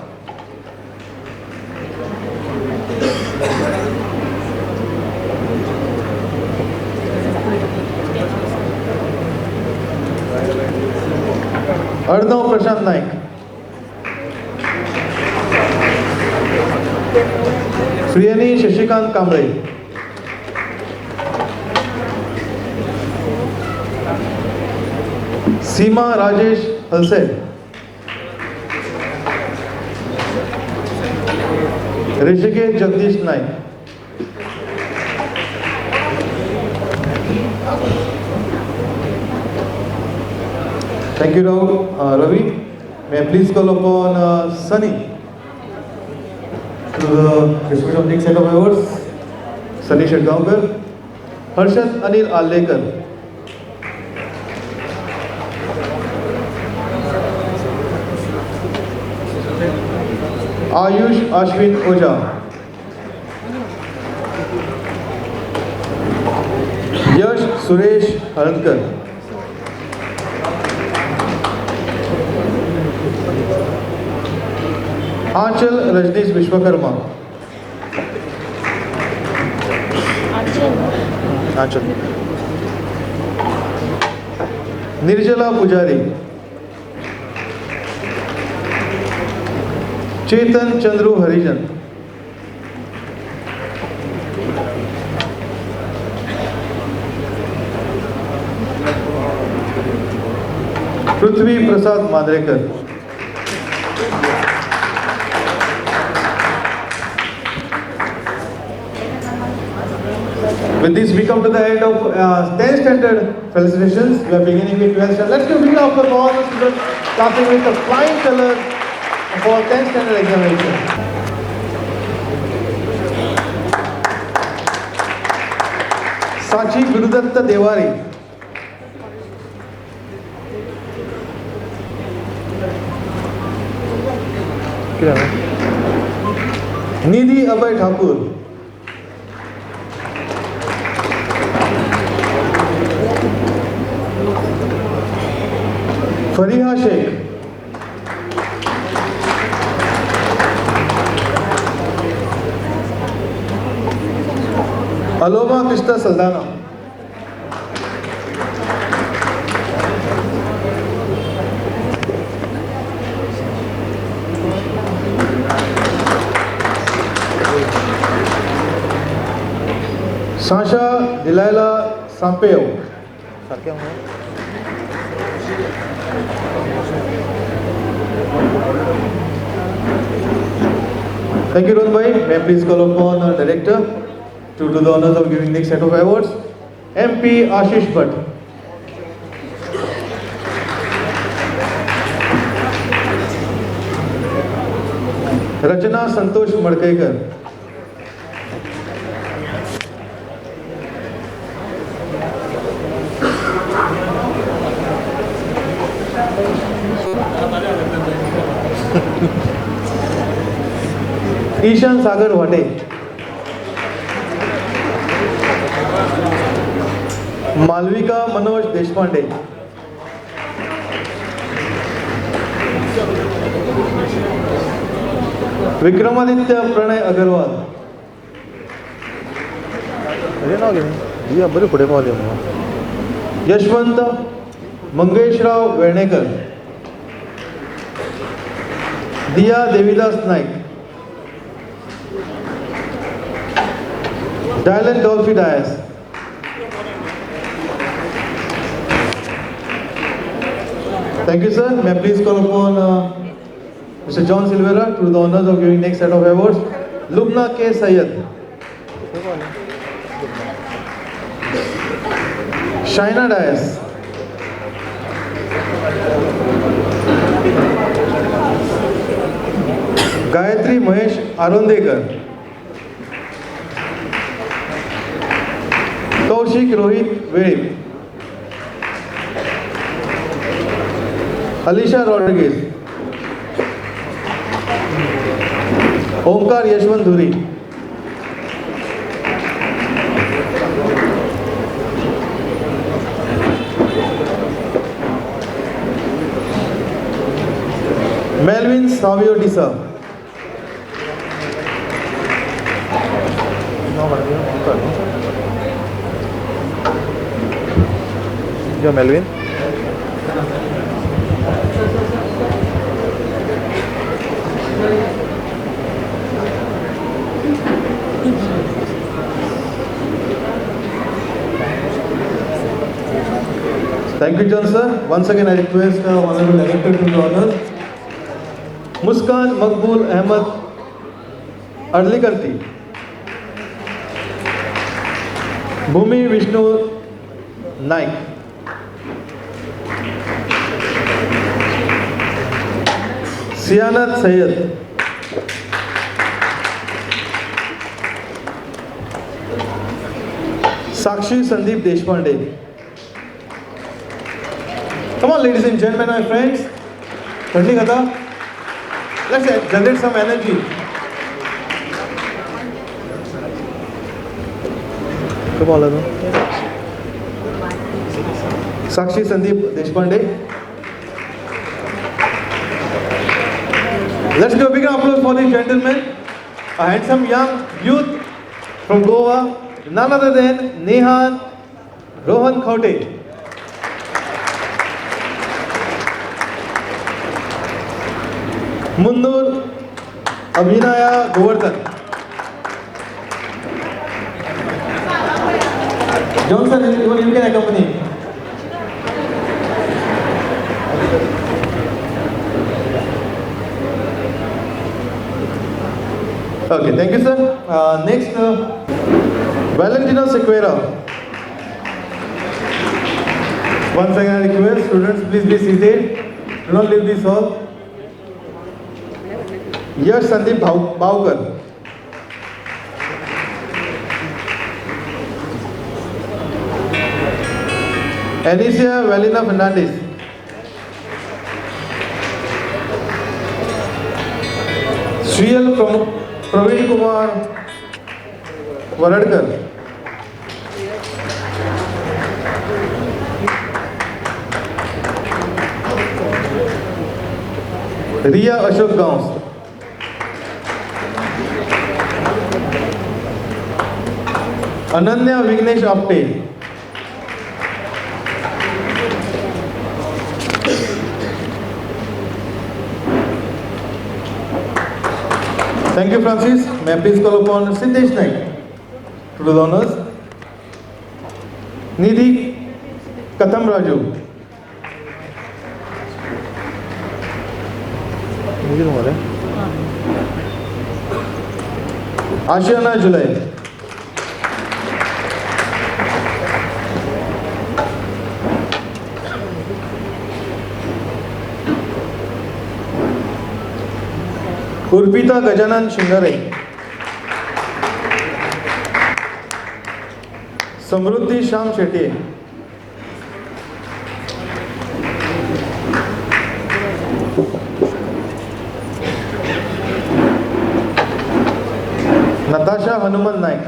Arnav Prashant Naik. Priyani Shashikant Kamble. Seema Rajesh Halsed. Rishikesh Jagdish Naik. Thank you, Ravi. May I please call upon Sunny to the distribution of next set of awards. Sunny Shadgaonkar. Harshad Anil Allekar. Ayush Ashwin Oja. Yash Suresh Harankar. Aanchal Rajneesh Vishwakarma. Aanchal. Nirjala Pujari. Chetan Chandru Harijan. Prithvi Prasad Madrekar. With this, we come to the end of 10th standard felicitations. We are beginning with 12th standard. Let's give a big round of applause for all the students starting with the flying color for 10th standard examination. Sachi Gurudatta Dewari. Nidhi Abhay Thakur. Fariha Sheikh. Aloma Krishna Saldana. Sasha Delilah Sampeo. Thank you, Rohan Bhai. May I please call upon our director to do the honors of giving next set of awards. MP Ashish Bhatt. Rachana Santosh Madkekar. Ishan सागर वाटे, मालविका मनोज देशपांडे, विक्रमादित्य प्रणय अग्रवाल, बरे पुढे Pawle Yashwant Mangeshrao Vernekar, Diya Devidas Naik, Dylan Dolphy Dias, thank you sir. May I please call upon Mr. John Silvera to do the honors of giving next set of awards. Lubna K. Syed, Shaina Dias, Gayatri Mahesh Arondekar, Kaushik Rohit Vedi, Alisha Rodriguez, Omkar Yashwant Dhuri, Melvin Savio Disa, जो Melvin Thank you, John sir. Once again, I request Honorable Director to the honors. Muskan Makbul Ahmed Adlikarti, Bhumi Vishnu Naik, Sianat Sayed, Sakshi Sandeep Deshpande. Come on, ladies and gentlemen, my friends. Let's generate some energy. Come on, Sakshi Sandeep Deshpande. Let's do a big applause for this gentleman, a handsome young youth from Goa, none other than Rohan Khaunte. Mundur Abhinaya Govardhan. Johnson, even you can accompany. Okay, thank you, sir. Next, Valentino Sequeira. Once again, I request students, please be seated. Do not leave this hall. Yash Sandeep Bhavkar. Anicia Valina Fernandez. Shriyal Praveen Kumar Varadkar. Riya Ashok Gaons. Ananya Vignesh Apte. Thank you, Francis. May I please call upon Siddesh Naik to do the honors. Nidhi Katham Raju. Ashiana July. Urpita Gajanan Shingare. Samruddhi Sham Shetty. Natasha Hanuman Naik.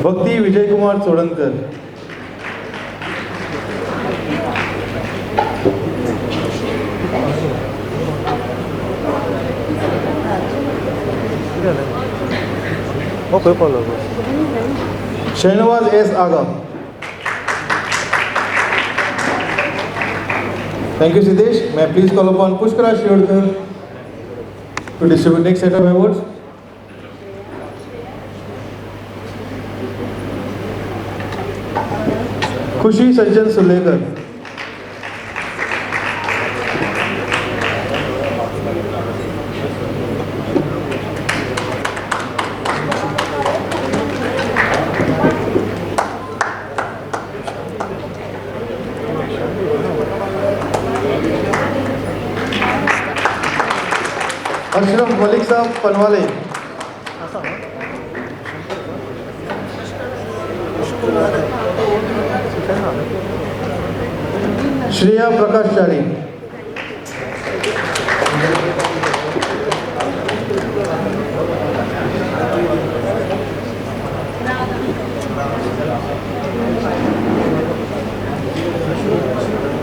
Bhakti Vijaykumar Chodankar. Shahnawaz S Agha. Thank you, Siddesh. May I please call upon Pushkara Shirodkar to distribute next set of awards. खुशी सज्जन सुलेकर. अशरफ मलिक साहब पनवाले. श्रेया प्रकाशचारी.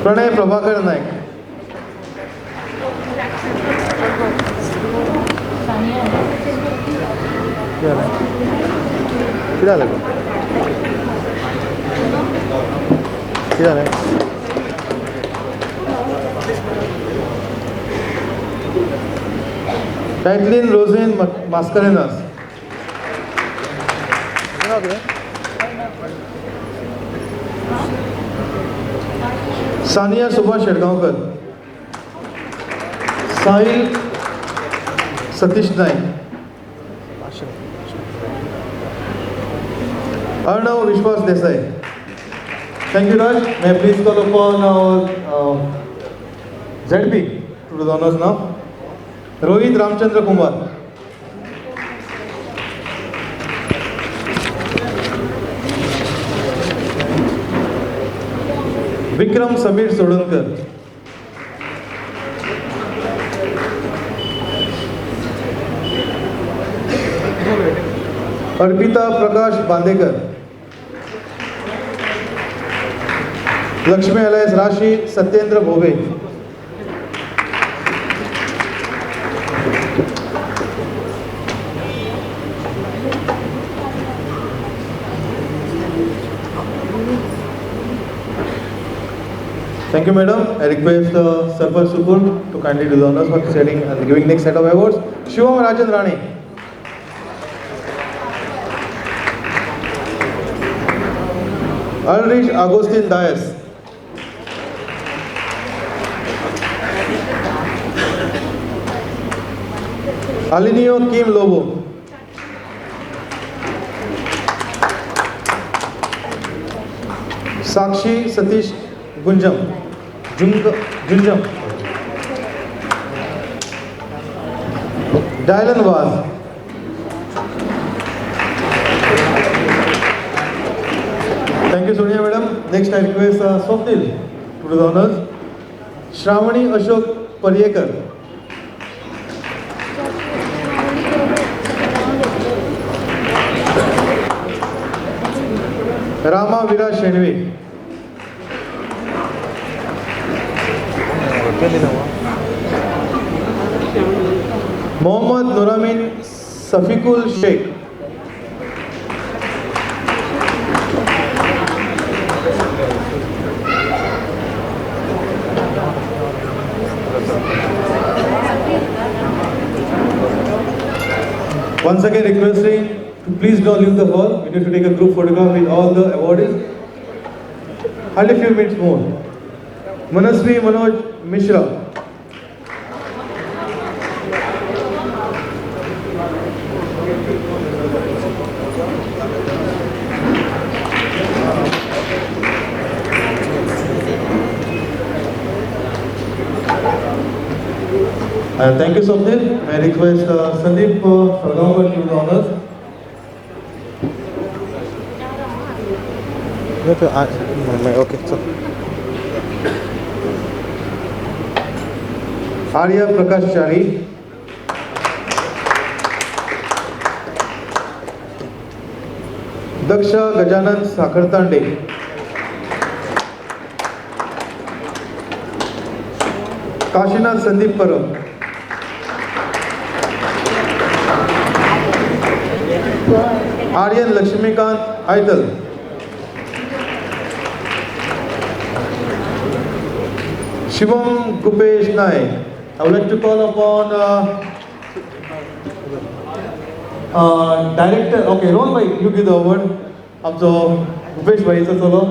प्रणय प्रभाकर नायक. Kathleen Rosen Mascarenas. Sania Subhash शेडगांवकर. साहिल सतीश नाईक. अर्णव विश्वास Desai. Thank you, Raj. May I please call upon our ZP to do the honors now. Rohit Ramchandra Kumar. Vikram Samir Sodankar. Arpita प्रकाश बांदेकर. लक्ष्मी अलायस राशि Satyendra Bhove. Thank you, madam. I request Sarfar Sukur to kindly do the honors for setting and giving next set of awards. Shivam Rajan Rani. Ulrich Agustin Dias. Alinio Kim Lobo. Sakshi Satish Gunjam. Junjam. Dylan Vaz. Thank you, Sonia madam. Next, I request Swapnil to do the honors. Shravani Ashok Pariyekar. Rama Vira Shenvi. Mohammad Nuramin Safikul Sheikh. Once again requesting to please don't leave the hall. We need to take a group photograph with all the awardees. Hardly a few minutes more. Manasvi Manoj Mishra. Thank you, Swapnil. I request Sandeep Sargaonkar to do the honors. Okay, so. Arya Prakashachari. Daksha Gajanan Sakartande. Kashinath Sandeep Param. Aryan Lakshmikant Aital. Shivam Kupesh Naik. I would like to call upon director. Okay, Rohan bhai, you give the award. आमचो Kupesh भाईचा चलो.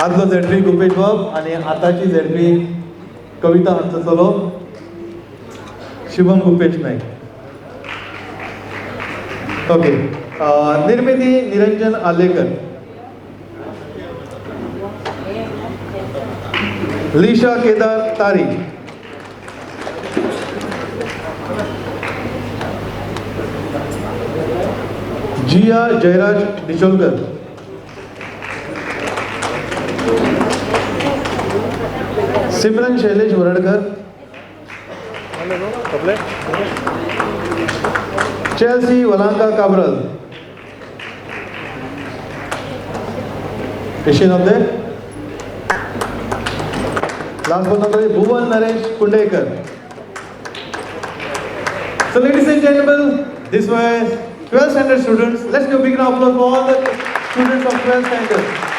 आदलो ZP कुपेश बाब आणि आताची ZP कविता हांचो चलो Shivam कुपेश Naik. Okay, निर्मिती Niranjan Alekar. Leesha Kedar Tari. Jiya Jayraj Dicholkar. Simran Shailesh Varadkar. Chelsea Valanka Cabral. Patient of there. Last but not least, Bhuvan Naresh Kundekar. So ladies and gentlemen, this was 12th standard students. Let's give a big round of applause for all the students of 12th standard.